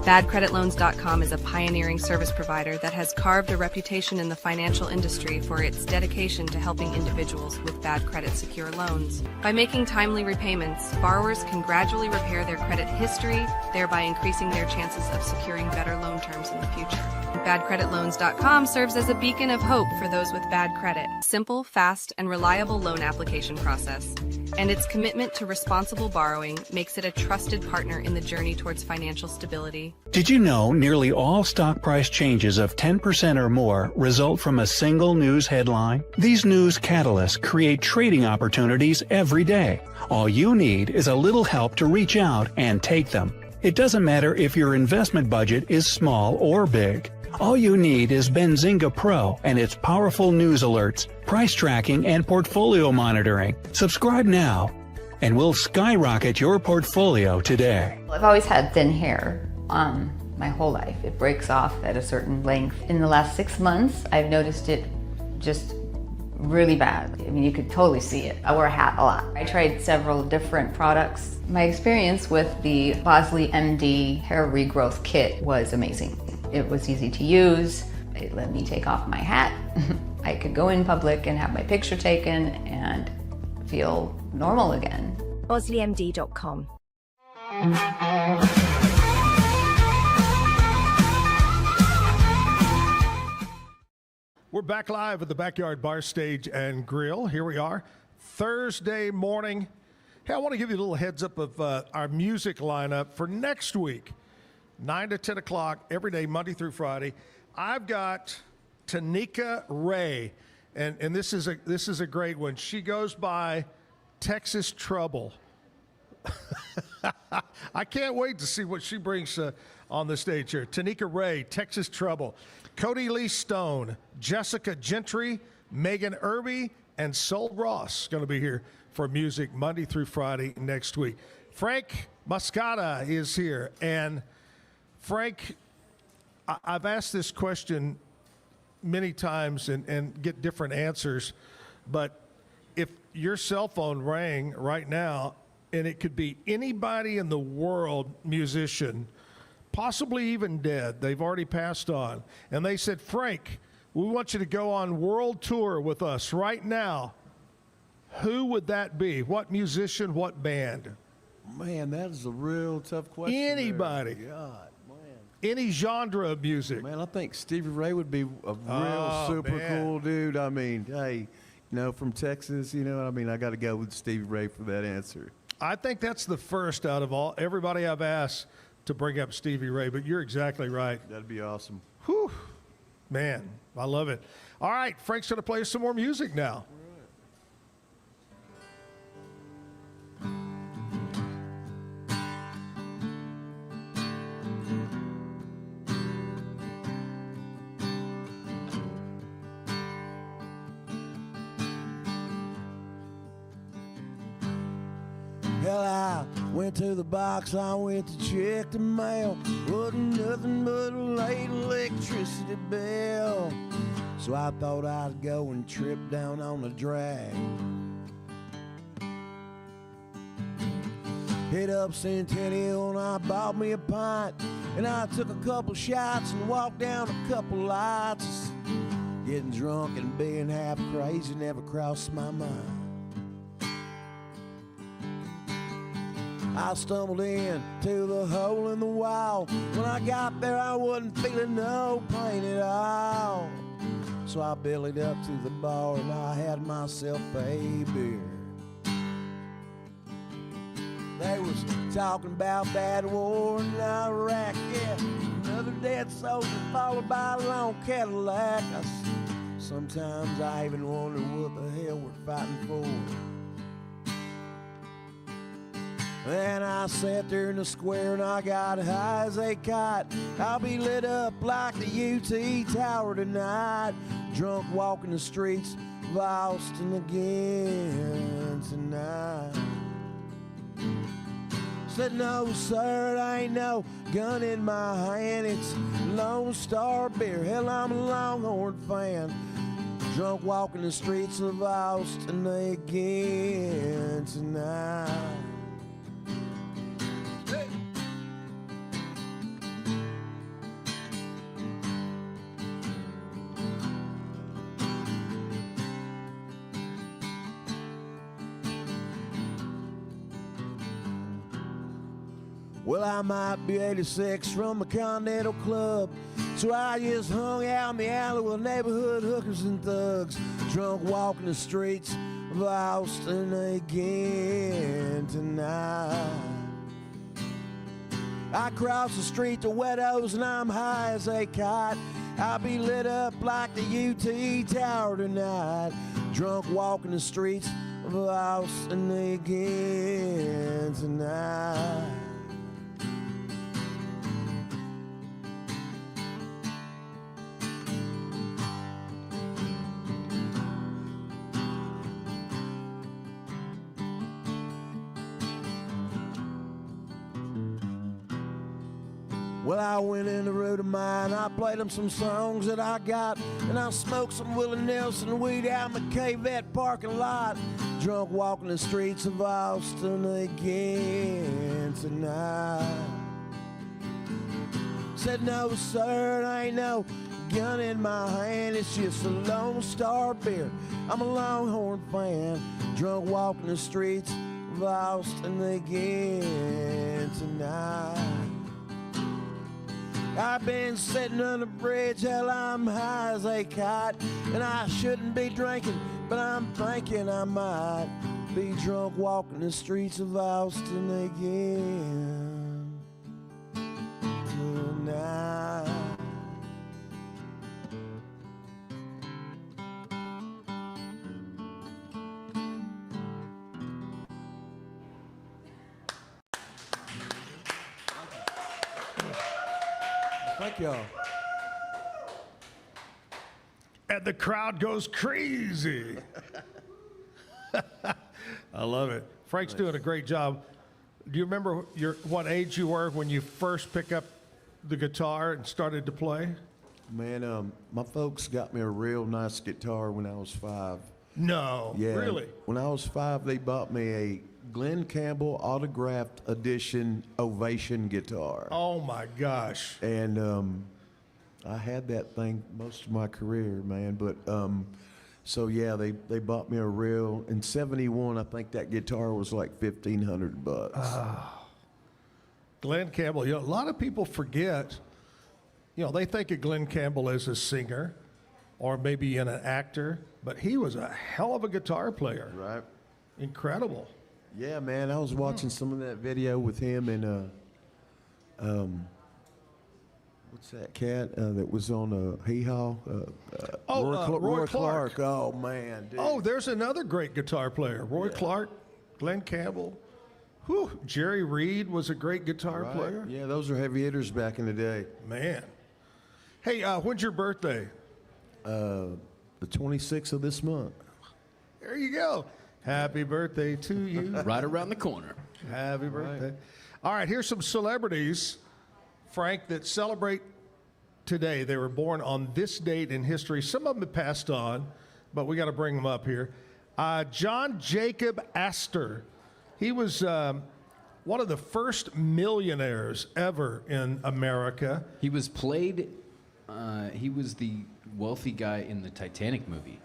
BadCreditLoans.com is a pioneering service provider that has carved a reputation in the financial industry for its dedication to helping individuals with bad credit secure loans. By making timely repayments, borrowers can gradually repair their credit history, thereby increasing their chances of securing better loan terms in the future. BadCreditLoans.com serves as a beacon of hope for those with bad credit. Simple, fast, and reliable loan application process. And its commitment to responsible borrowing makes it a trusted partner in the journey towards financial stability. Did you know nearly all stock price changes of 10% or more result from a single news headline? These news catalysts create trading opportunities every day. All you need is a little help to reach out and take them. It doesn't matter if your investment budget is small or big. All you need is Benzinga Pro and its powerful news alerts, price tracking, and portfolio monitoring. Subscribe now, and we'll skyrocket your portfolio today. I've always had thin hair my whole life. It breaks off at a certain length. In the last 6 months, I've noticed it just really bad. I mean, you could totally see it. I wear a hat a lot. I tried several different products. My experience with the Bosley MD hair regrowth kit was amazing. It was easy to use. It let me take off my hat. I could go in public and have my picture taken and feel normal again. BosleyMD.com. We're back live at the Backyard Bar Stage and Grill. Here we are, Thursday morning. Hey, I want to give you a little heads up of our music lineup for next week, 9 to 10 o'clock, every day, Monday through Friday. I've got Tanika Ray, and this is a great one. She goes by Texas Trouble. I can't wait to see what she brings on the stage here. Tanika Ray, Texas Trouble. Cody Lee Stone, Jessica Gentry, Megan Irby, and Sol Ross going to be here for music Monday through Friday next week. Frank Mosqueda is here. And Frank, I've asked this question many times and get different answers. But if your cell phone rang right now, and it could be anybody in the world, musician, possibly even dead, they've already passed on, and they said, Frank, we want you to go on world tour with us right now, who would that be? What musician, what band? Man, that is a real tough question. Anybody. There. God, man. Any genre of music. Man, I think Stevie Ray would be a real super cool dude. I mean, hey, from Texas, I got to go with Stevie Ray for that answer. I think that's the first out of everybody I've asked to bring up Stevie Ray, but you're exactly right. That'd be awesome. Whew. Man, I love it. All right, Frank's going to play us some more music now. Hell, I went to the box, I went to check the mail. Wasn't nothing but a late electricity bill. So I thought I'd go and trip down on the drag. Hit up Centennial and I bought me a pint. And I took a couple shots and walked down a couple lights. Getting drunk and being half crazy never crossed my mind. I stumbled in to the hole in the wall. When I got there, I wasn't feeling no pain at all. So I bellied up to the bar and I had myself a beer. They was talking about that war in Iraq, yeah. Another dead soldier followed by a long Cadillac. Sometimes I even wonder what the hell we're fighting for. And I sat there in the square and I got high as a kite. I'll be lit up like the UT Tower tonight. Drunk walking the streets of Austin again tonight. Said, no, sir, it ain't no gun in my hand. It's Lone Star beer. Hell, I'm a Longhorn fan. Drunk walking the streets of Austin again tonight. Well, I might be 86 from the Continental Club, so I just hung out in the alley with neighborhood hookers and thugs, drunk walking the streets of Austin again tonight. I cross the street to Wettos and I'm high as a kite. I'll be lit up like the UT Tower tonight, drunk walking the streets of Austin again tonight. Well, I went in the road of mine, I played them some songs that I got, and I smoked some Willie Nelson weed out in the K-Vet parking lot, drunk walking the streets of Austin again tonight. Said, no, sir, it ain't no gun in my hand, it's just a Lone Star beer. I'm a Longhorn fan, drunk walking the streets of Austin again tonight. I've been sitting on the bridge, hell, I'm high as a kite, and I shouldn't be drinking, but I'm thinking I might be drunk walking the streets of Austin again tonight. Thank y'all. And the crowd goes crazy. I love it. Frank's doing a great job. Do you remember what age you were when you first picked up the guitar and started to play? Man, my folks got me a real nice guitar when I was 5. No, Yeah. really? When I was 5, they bought me a Glenn Campbell autographed edition Ovation guitar. Oh my gosh. And I had that thing most of my career, man. But so yeah, they bought me a real. In '71, I think that guitar was like $1,500. Glenn Campbell. You know, a lot of people forget. You know, they think of Glenn Campbell as a singer, or maybe an actor, but he was a hell of a guitar player. Right. Incredible. Incredible. Yeah, man. I was watching some of that video with him and what's that cat that was on Hee Haw? Roy Clark. Oh man. Dude. Oh, there's another great guitar player. Roy Clark, Glenn Campbell. Whew. Jerry Reed was a great guitar Right. player. Yeah, those are heavy hitters back in the day. Man. Hey, when's your birthday? The 26th of this month. There you go. Happy birthday to you. Right around the corner. Happy birthday. All right, here's some celebrities, Frank, that celebrate today. They were born on this date in history. Some of them have passed on, but we got to bring them up here. John Jacob Astor. He was one of the first millionaires ever in America. He was he was the wealthy guy in the Titanic movie.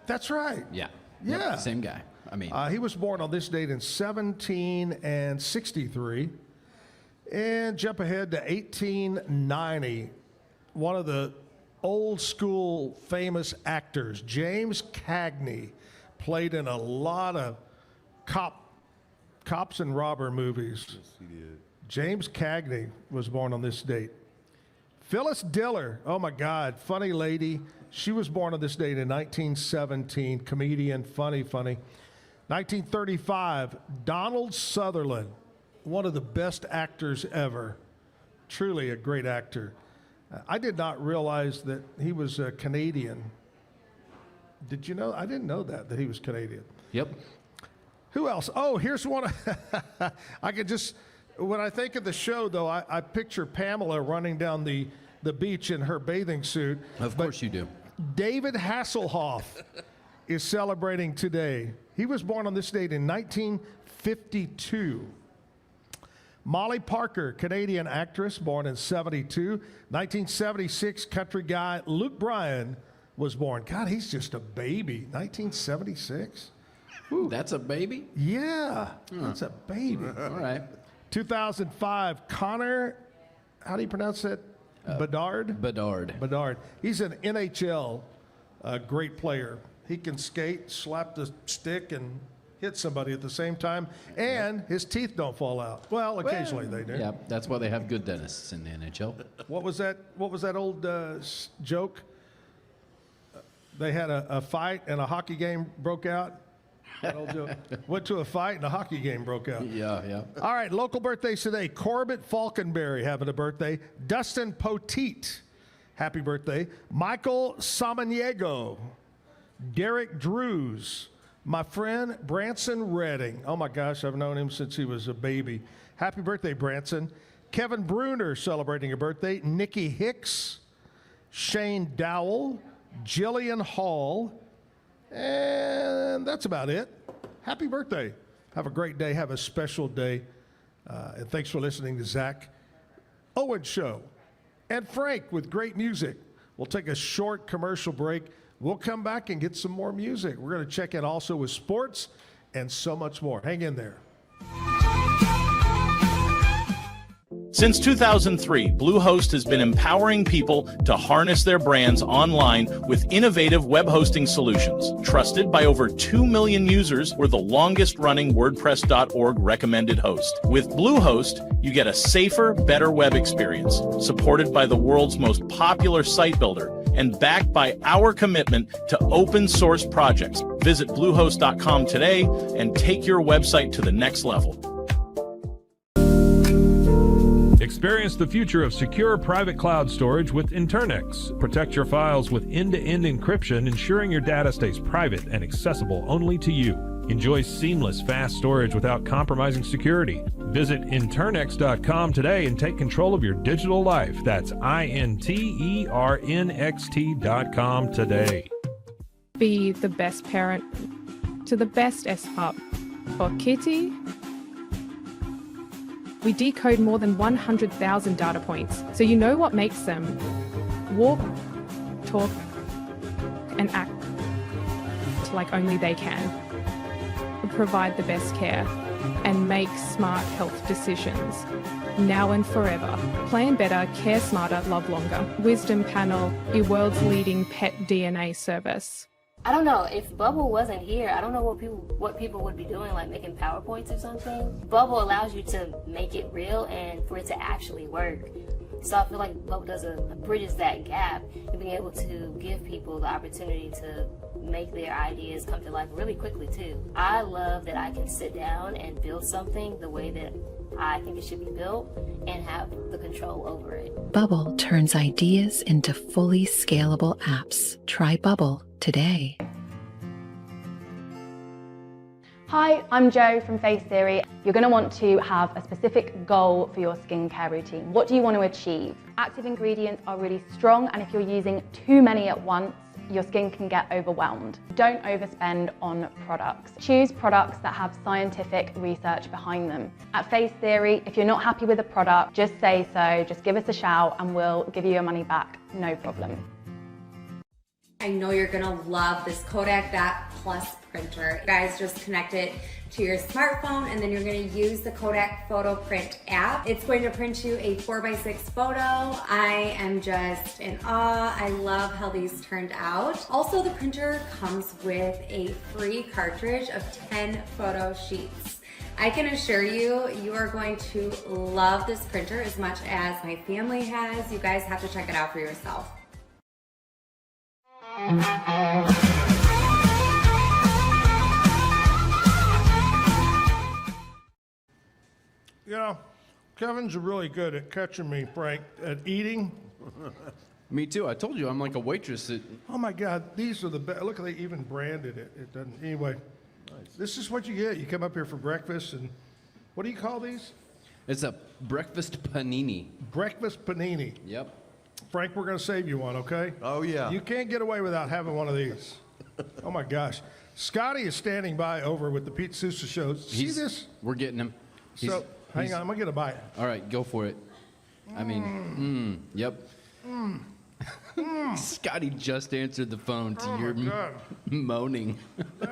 That's right. Yeah. Yeah. Yep, same guy. I mean, he was born on this date in 1763. And jump ahead to 1890. One of the old school famous actors, James Cagney, played in a lot of cops and robber movies. Yes, he did. James Cagney was born on this date. Phyllis Diller, oh my God, funny lady. She was born on this date in 1917. Comedian, funny. 1935, Donald Sutherland, one of the best actors ever. Truly a great actor. I did not realize that he was a Canadian. Did you know? I didn't know that he was Canadian. Yep. Who else? Oh, here's one. I could just, when I think of the show, though, I picture Pamela running down the beach in her bathing suit. Of course you do. David Hasselhoff is celebrating today. He was born on this date in 1952. Molly Parker, Canadian actress, born in 72. 1976, country guy Luke Bryan was born. God, he's just a baby. 1976. Ooh. That's a baby? Yeah, that's a baby. All right. 2005, Connor, how do you pronounce that? Bedard? Bedard. He's an NHL great player. He can skate, slap the stick, and hit somebody at the same time, and his teeth don't fall out. Well, occasionally they do. Yeah, that's why they have good dentists in the NHL. What was that old joke? They had a fight and a hockey game broke out. That old joke. Went to a fight and a hockey game broke out. Yeah. All right, local birthdays today. Corbett Falconberry having a birthday. Dustin Poteet, happy birthday. Michael Samaniego. Derek Drews. My friend Branson Redding. Oh my gosh, I've known him since he was a baby. Happy birthday, Branson. Kevin Bruner celebrating a birthday. Nikki Hicks. Shane Dowell. Jillian Hall. And that's about it. Happy birthday. Have a great day. Have a special day. And thanks for listening to Zack Owen Show. And Frank with great music. We'll take a short commercial break. We'll come back and get some more music. We're going to check in also with sports and so much more. Hang in there. Since 2003, Bluehost has been empowering people to harness their brands online with innovative web hosting solutions. Trusted by over 2 million users, we're the longest-running WordPress.org recommended host. With Bluehost, you get a safer, better web experience, supported by the world's most popular site builder, and backed by our commitment to open source projects. Visit Bluehost.com today and take your website to the next level. Experience the future of secure private cloud storage with Internix. Protect your files with end-to-end encryption, ensuring your data stays private and accessible only to you. Enjoy seamless, fast storage without compromising security. Visit internext.com today and take control of your digital life. That's INTERNXT.com today. Be the best parent to the best S-Pup. For Kitty, we decode more than 100,000 data points, so you know what makes them walk, talk, and act like only they can. Provide the best care and make smart health decisions. Now and forever. Plan better, care smarter, love longer. Wisdom Panel, the world's leading pet DNA service. I don't know, if Bubble wasn't here, I don't know what people would be doing, like making PowerPoints or something. Bubble allows you to make it real and for it to actually work. So I feel like Bubble bridges that gap and being able to give people the opportunity to make their ideas come to life really quickly too. I love that I can sit down and build something the way that I think it should be built and have the control over it. Bubble turns ideas into fully scalable apps. Try Bubble today. Hi, I'm Jo from Face Theory. You're going to want to have a specific goal for your skincare routine. What do you want to achieve? Active ingredients are really strong, and if you're using too many at once, your skin can get overwhelmed. Don't overspend on products. Choose products that have scientific research behind them. At Face Theory, if you're not happy with a product, just say so, just give us a shout and we'll give you your money back, no problem. I know you're gonna love this Kodak Dot Plus printer. You guys just connect it to your smartphone and then you're gonna use the Kodak Photo Print app. It's going to print you a 4x6 photo. I am just in awe. I love how these turned out. Also, the printer comes with a free cartridge of 10 photo sheets. I can assure you, you are going to love this printer as much as my family has. You guys have to check it out for yourself. You know, Kevin's really good at catching me, Frank, at eating. Me too. I told you I'm like a waitress. Oh my God, these are the best. Look, they even branded it. It doesn't. Anyway, this is what you get. You come up here for breakfast, and what do you call these? It's a breakfast panini. Breakfast panini. Yep. Frank, we're going to save you one, okay? Oh, yeah. You can't get away without having one of these. Oh, my gosh. Scotty is standing by over with the Pete Sousa show. See this? We're getting him. So, hang on. I'm going to get a bite. All right, go for it. I mean, yep. Scotty just answered the phone to your moaning.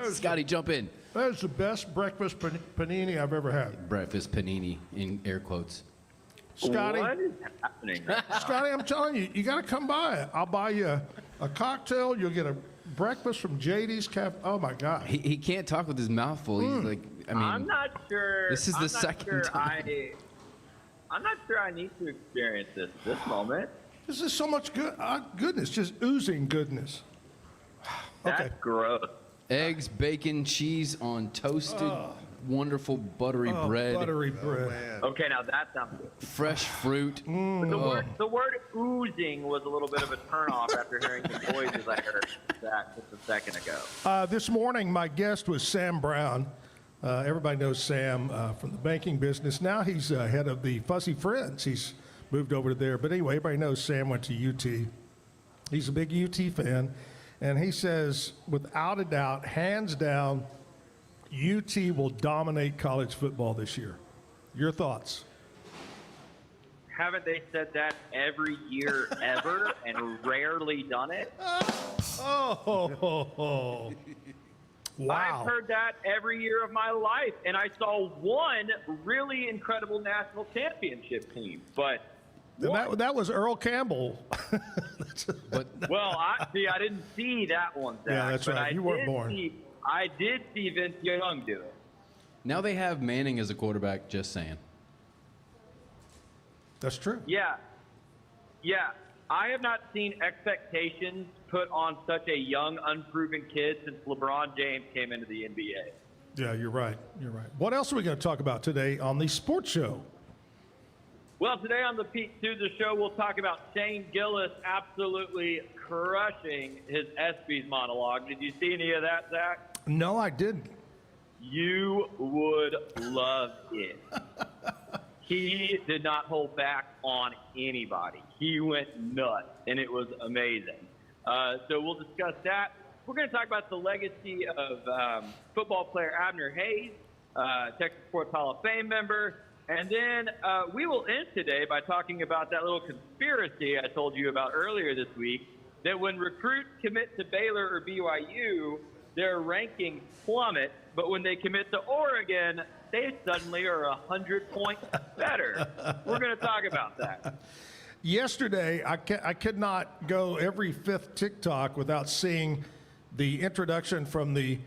Scotty, jump in. That is the best breakfast panini I've ever had. Breakfast panini, in air quotes. Scotty, what is happening right now? Scotty, I'm telling you, you got to come by. I'll buy you a cocktail. You'll get a breakfast from JD's Cafe. Oh my God. He can't talk with his mouth full. He's like, I mean, I'm not sure. This is the second time. I'm not sure I need to experience this moment. This is so much goodness, just oozing goodness. That's gross. Eggs, bacon, cheese on toasted, wonderful buttery bread. Buttery bread. Okay, now that sounds good. Fresh fruit. The word oozing was a little bit of a turnoff after hearing the noises I heard that just a second ago. This morning, my guest was Sam Brown. Everybody knows Sam from the banking business. Now he's head of the Fuzzy Friends. He's moved over there. But anyway, everybody knows Sam went to UT. He's a big UT fan. And he says, without a doubt, hands down, UT will dominate college football this year. Your thoughts? Haven't they said that every year ever and rarely done it? Oh. Wow. I've heard that every year of my life, and I saw one really incredible national championship team, but that was Earl Campbell. well, I didn't see that one, Zach, yeah, that's right. You weren't born. I did see Vince Young do it. Now they have Manning as a quarterback, just saying. That's true. Yeah. I have not seen expectations put on such a young, unproven kid since LeBron James came into the NBA. Yeah, you're right. What else are we going to talk about today on the sports show? Well, today on the Pete Sousa Show, we'll talk about Shane Gillis absolutely crushing his ESPYs monologue. Did you see any of that, Zach? No, I didn't. You would love it. He did not hold back on anybody. He went nuts, and it was amazing. So we'll discuss that. We're going to talk about the legacy of football player Abner Hayes, Texas Sports Hall of Fame member. And then we will end today by talking about that little conspiracy I told you about earlier this week, that when recruits commit to Baylor or BYU, their rankings plummet, but when they commit to Oregon, they suddenly are 100 points better. We're going to talk about that. Yesterday, I could not go every fifth TikTok without seeing the introduction from the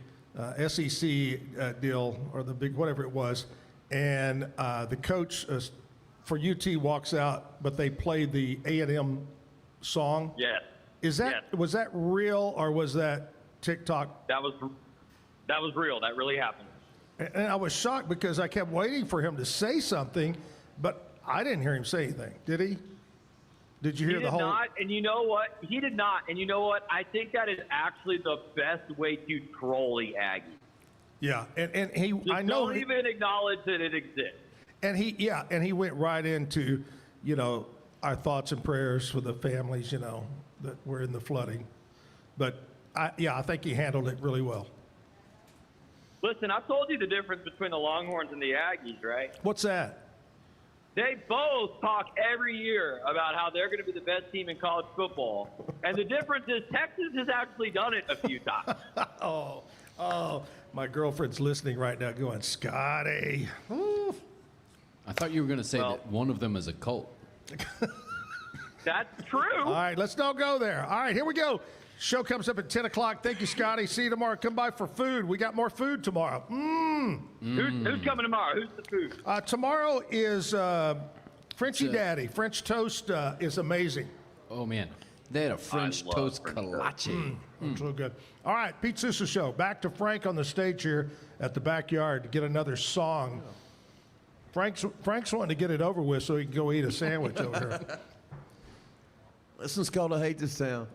SEC deal, or the big whatever it was, and the coach for UT walks out, but they played the A&M song. Yes. Was that real, or was that TikTok? That was real. That really happened. And I was shocked because I kept waiting for him to say something, but I didn't hear him say anything. Did he? Did you hear the whole? He did not, and you know what? He did not, and you know what? I think that is actually the best way to troll the Aggies. Yeah, and he, Just I know, don't even acknowledge that it exists. And he went right into, our thoughts and prayers for the families, that were in the flooding. But I think he handled it really well. Listen, I've told you the difference between the Longhorns and the Aggies, right? What's that? They both talk every year about how they're going to be the best team in college football. And the difference is Texas has actually done it a few times. Oh, my girlfriend's listening right now going, Scotty. Ooh. I thought you were going to say that one of them is a cult. That's true. All right, let's not go there. All right, here we go. Show comes up at 10 o'clock. Thank you, Scotty. See you tomorrow. Come by for food. We got more food tomorrow. Who's coming tomorrow? Who's the food? Tomorrow is Frenchy Daddy. French toast is amazing. Oh, man. They had a French toast kolache. It's so good. All right, Pete Sousa Show. Back to Frank on the stage here at the backyard to get another song. Frank's wanting to get it over with so he can go eat a sandwich over here. This one's called I Hate This Town.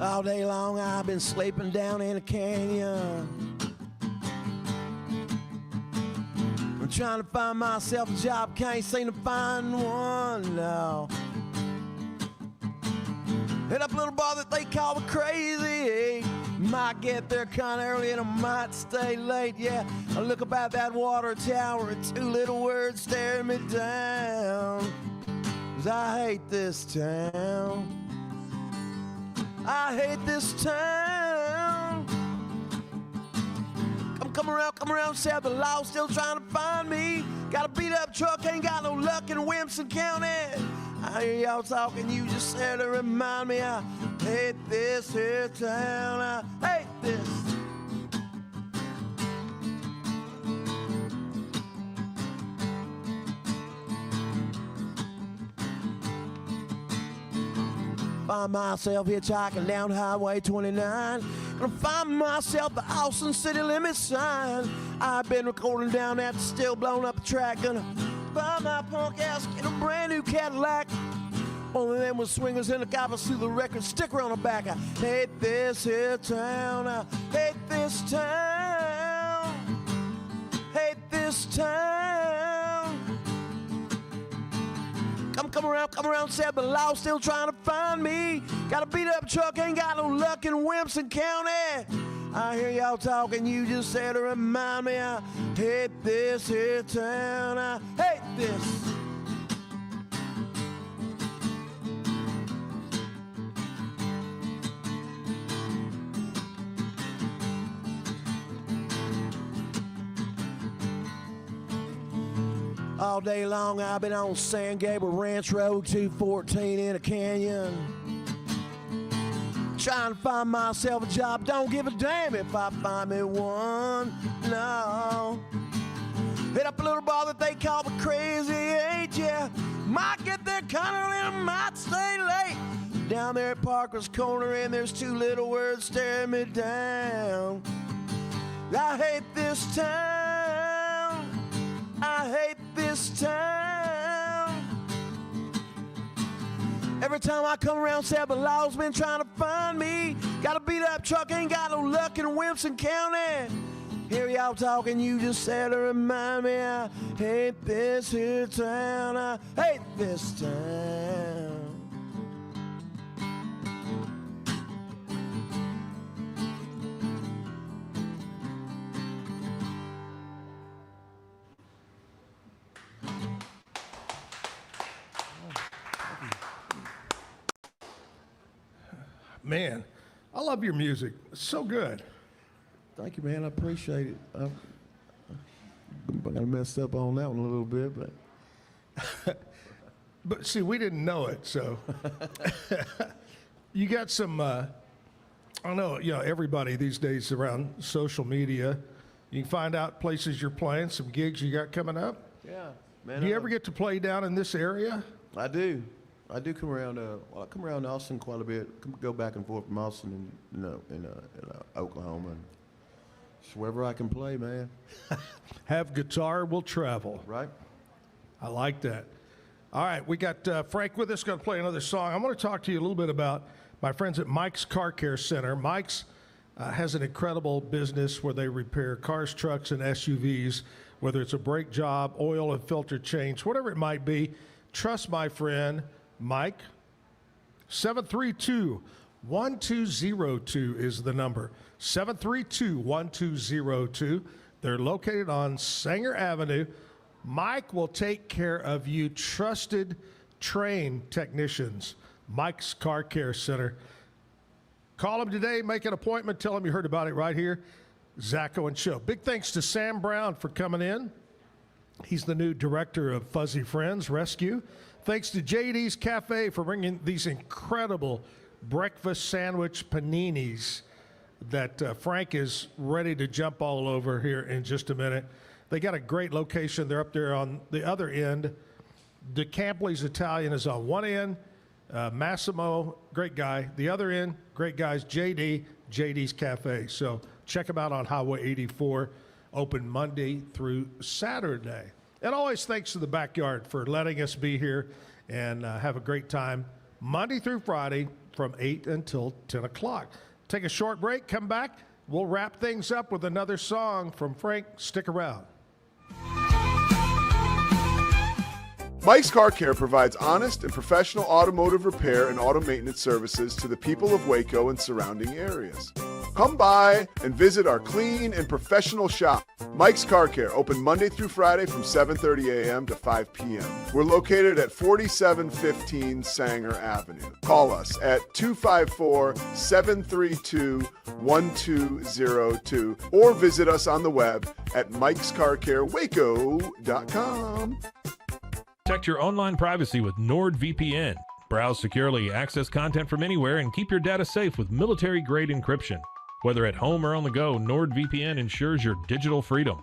All day long I've been sleeping down in a canyon. I'm trying to find myself a job, can't seem to find one now. Hit up a little bar that they call it Crazy. Might get there kind of early and I might stay late, yeah. I look up at that water tower and two little words staring me down. 'Cause I hate this town. I hate this town. Come around, say the law still trying to find me. Got a beat up truck, ain't got no luck in Williamson County. I hear y'all talking, you just there to remind me. I hate this here town. I hate this. Find myself hitchhiking down Highway 29. Gonna find myself the Austin city limit sign. I've been recording down at the still blown up track. Gonna buy my punk ass, get a brand new Cadillac. One of them with swingers in the copper, see the record sticker on the back. I hate this here town. I hate this town. Hate this town. Come around, said the law still trying to find me. Got a beat up truck, ain't got no luck in Williamson County. I hear y'all talking, you just said to remind me. I hate this here town. I hate this. All day long I've been on San Gabriel Ranch Road 214 in a canyon. Trying to find myself a job, don't give a damn if I find me one, no. Hit up a little bar that they call the Crazy Eight, yeah. Might get there kinda late, might stay late. Down there at Parker's Corner, and there's two little words staring me down. I hate this town. I hate this town. Every time I come around, Sab, the law's been trying to find me. Got a beat up truck, ain't got no luck in Wilson County. Hear y'all talking, you just said to remind me. I hate this here town. I hate this town. Man, I love your music. It's so good. Thank you, man. I appreciate it. I got messed up on that one a little bit, but But see, we didn't know it, so you got some. I know, everybody these days around social media, you can find out places you're playing, some gigs you got coming up. yeah, man. Do you ever get to play down in this area? I do. I do come around. I come around Austin quite a bit. Go back and forth from Austin and Oklahoma. And just wherever I can play, man. Have guitar will travel. Right. I like that. All right, we got Frank with us, going to play another song. I want to talk to you a little bit about my friends at Mike's Car Care Center. Mike's has an incredible business where they repair cars, trucks, and SUVs, whether it's a brake job, oil and filter change, whatever it might be. Trust my friend, Mike. 732-1202 is the number. 732-1202. They're located on Sanger Avenue. Mike will take care of you. Trusted, trained technicians. Mike's Car Care Center. Call him today, make an appointment, tell him you heard about it right here. Zack Owen Show. Big thanks to Sam Brown for coming in. He's the new director of Fuzzy Friends Rescue. Thanks to JD's Cafe for bringing these incredible breakfast sandwich paninis that Frank is ready to jump all over here in just a minute. They got a great location. They're up there on the other end. DeCampley's Italian is on one end. Massimo, great guy. The other end, great guys. JD's Cafe. So check them out on Highway 84. Open Monday through Saturday. And always thanks to the Backyard for letting us be here and have a great time Monday through Friday from 8 until 10 o'clock. Take a short break, come back. We'll wrap things up with another song from Frank. Stick around. Mike's Car Care provides honest and professional automotive repair and auto maintenance services to the people of Waco and surrounding areas. Come by and visit our clean and professional shop. Mike's Car Care, open Monday through Friday from 7:30 a.m. to 5 p.m. We're located at 4715 Sanger Avenue. Call us at 254-732-1202 or visit us on the web at mikescarcarewaco.com. Protect your online privacy with NordVPN. Browse securely, access content from anywhere, and keep your data safe with military-grade encryption. Whether at home or on the go, NordVPN ensures your digital freedom.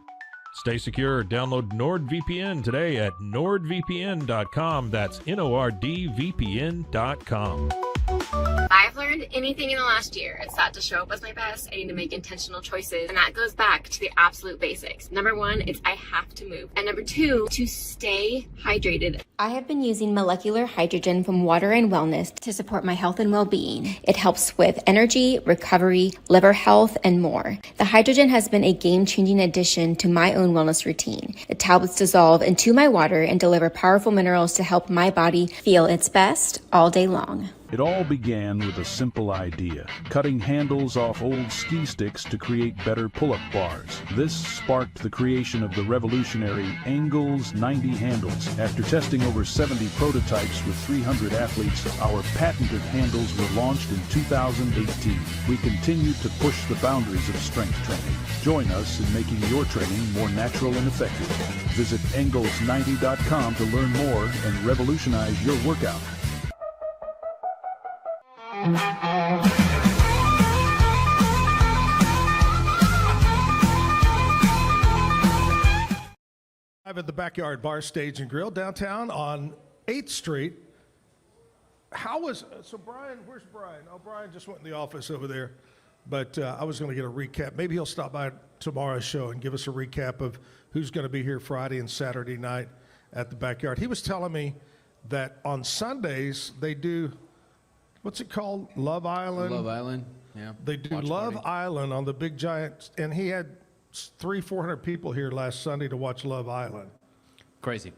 Stay secure. Download NordVPN today at nordvpn.com. That's NORDVPN.com. If I've learned anything in the last year, it's that to show up as my best, I need to make intentional choices. And that goes back to the absolute basics. Number one, it's I have to move. And number two, to stay hydrated. I have been using molecular hydrogen from Water and Wellness to support my health and well-being. It helps with energy, recovery, liver health, and more. The hydrogen has been a game-changing addition to my own wellness routine. The tablets dissolve into my water and deliver powerful minerals to help my body feel its best all day long. It all began with a simple idea, cutting handles off old ski sticks to create better pull-up bars. This sparked the creation of the revolutionary Engels 90 handles. After testing over 70 prototypes with 300 athletes, our patented handles were launched in 2018. We continue to push the boundaries of strength training. Join us in making your training more natural and effective. Visit Engels90.com to learn more and revolutionize your workout. at the Backyard Bar, Stage and Grill downtown on 8th Street. So Brian, where's Brian? Oh, Brian just went in the office over there. But I was going to get a recap. Maybe he'll stop by tomorrow's show and give us a recap of who's going to be here Friday and Saturday night at the Backyard. He was telling me that on Sundays they do, what's it called? Love Island? Love Island, yeah. They do Love Island on the big giant, and he had 300-400 people here last Sunday to watch Love Island. Crazy.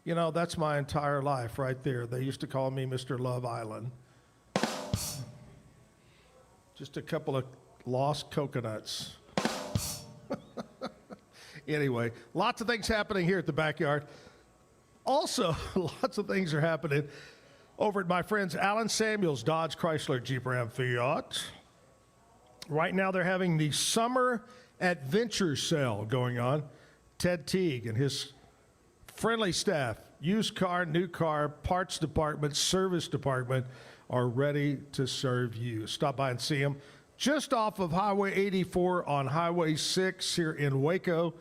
You know, that's my entire life right there. They used to call me Mr. Love Island. Just a couple of lost coconuts. Anyway, lots of things happening here at the Backyard. Also, lots of things are happening over at my friends Alan Samuels, Dodge, Chrysler, Jeep, Ram, Fiat. Right now they're having the Summer Adventure Sale going on. Ted Teague and his friendly staff, used car, new car, parts department, service department, are ready to serve you. Stop by and see them. Just off of Highway 84 on Highway 6 here in Waco.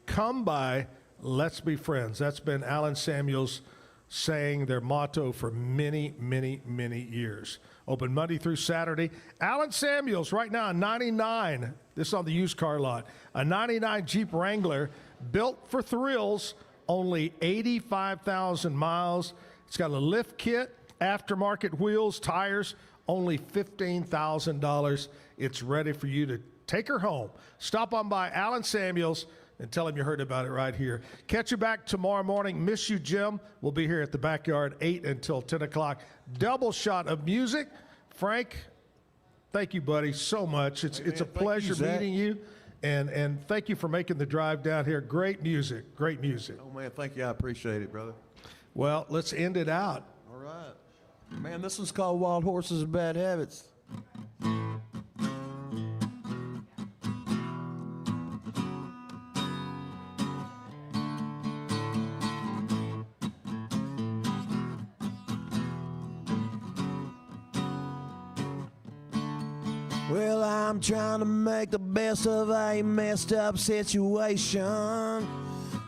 Come by, let's be friends. That's been Alan Samuels saying their motto for many, many, many years. Open Monday through Saturday. Alan Samuels right now, 99, this is on the used car lot, a 99 Jeep Wrangler built for thrills, only 85,000 miles. It's got a lift kit, aftermarket wheels, tires, only $15,000. It's ready for you to take her home. Stop on by Alan Samuels and tell him you heard about it right here. Catch you back tomorrow morning. Miss you, Jim. We'll be here at the Backyard 8 until 10 o'clock. Double shot of music. Frank, thank you, buddy, so much. It's a pleasure meeting you. And thank you for making the drive down here. Great music, great music. Oh, man, thank you. I appreciate it, brother. Well, let's end it out. All right. Man, this one's called Wild Horses and Bad Habits. Well, I'm trying to make the best of a messed up situation.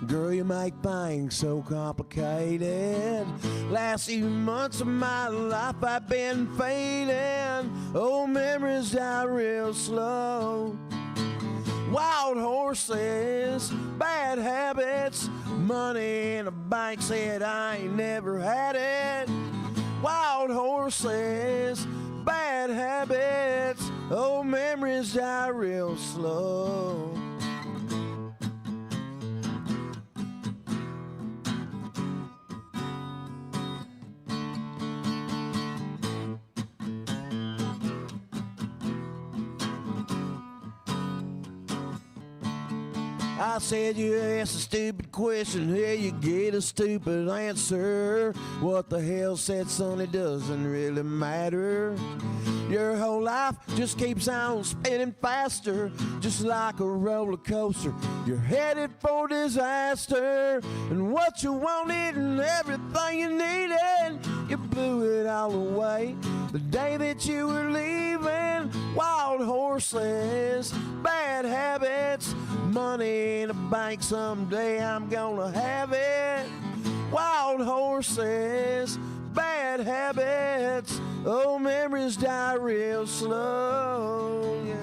Girl, you make things so complicated. Last few months of my life I've been fading. Old memories die real slow. Wild horses, bad habits, money in a bank said I ain't never had it. Wild horses, bad habits, old memories die real slow. I said you asked a stupid question, here you get a stupid answer. What the hell said, son, it doesn't really matter. Your whole life just keeps on spinning faster, just like a roller coaster. You're headed for disaster, and what you wanted and everything you needed, you blew it all away the day that you were leaving. Wild horses, bad habits, money in a bank, someday I'm gonna have it. Wild horses, bad habits, old memories die real slow, yeah.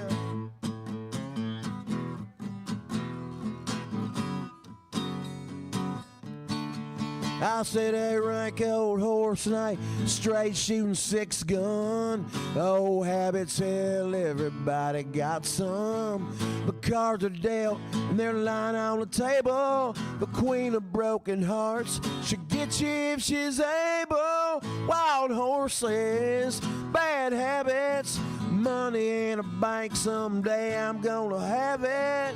I said a rank old horse and a straight shooting six gun. Old habits, hell, everybody got some. But cards are dealt and they're lying on the table. The queen of broken hearts should get you if she's able. Wild horses, bad habits, money in a bank, someday I'm gonna have it.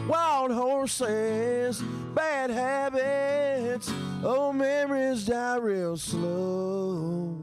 Wild horses, bad habits, old memories die real slow.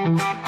Bye.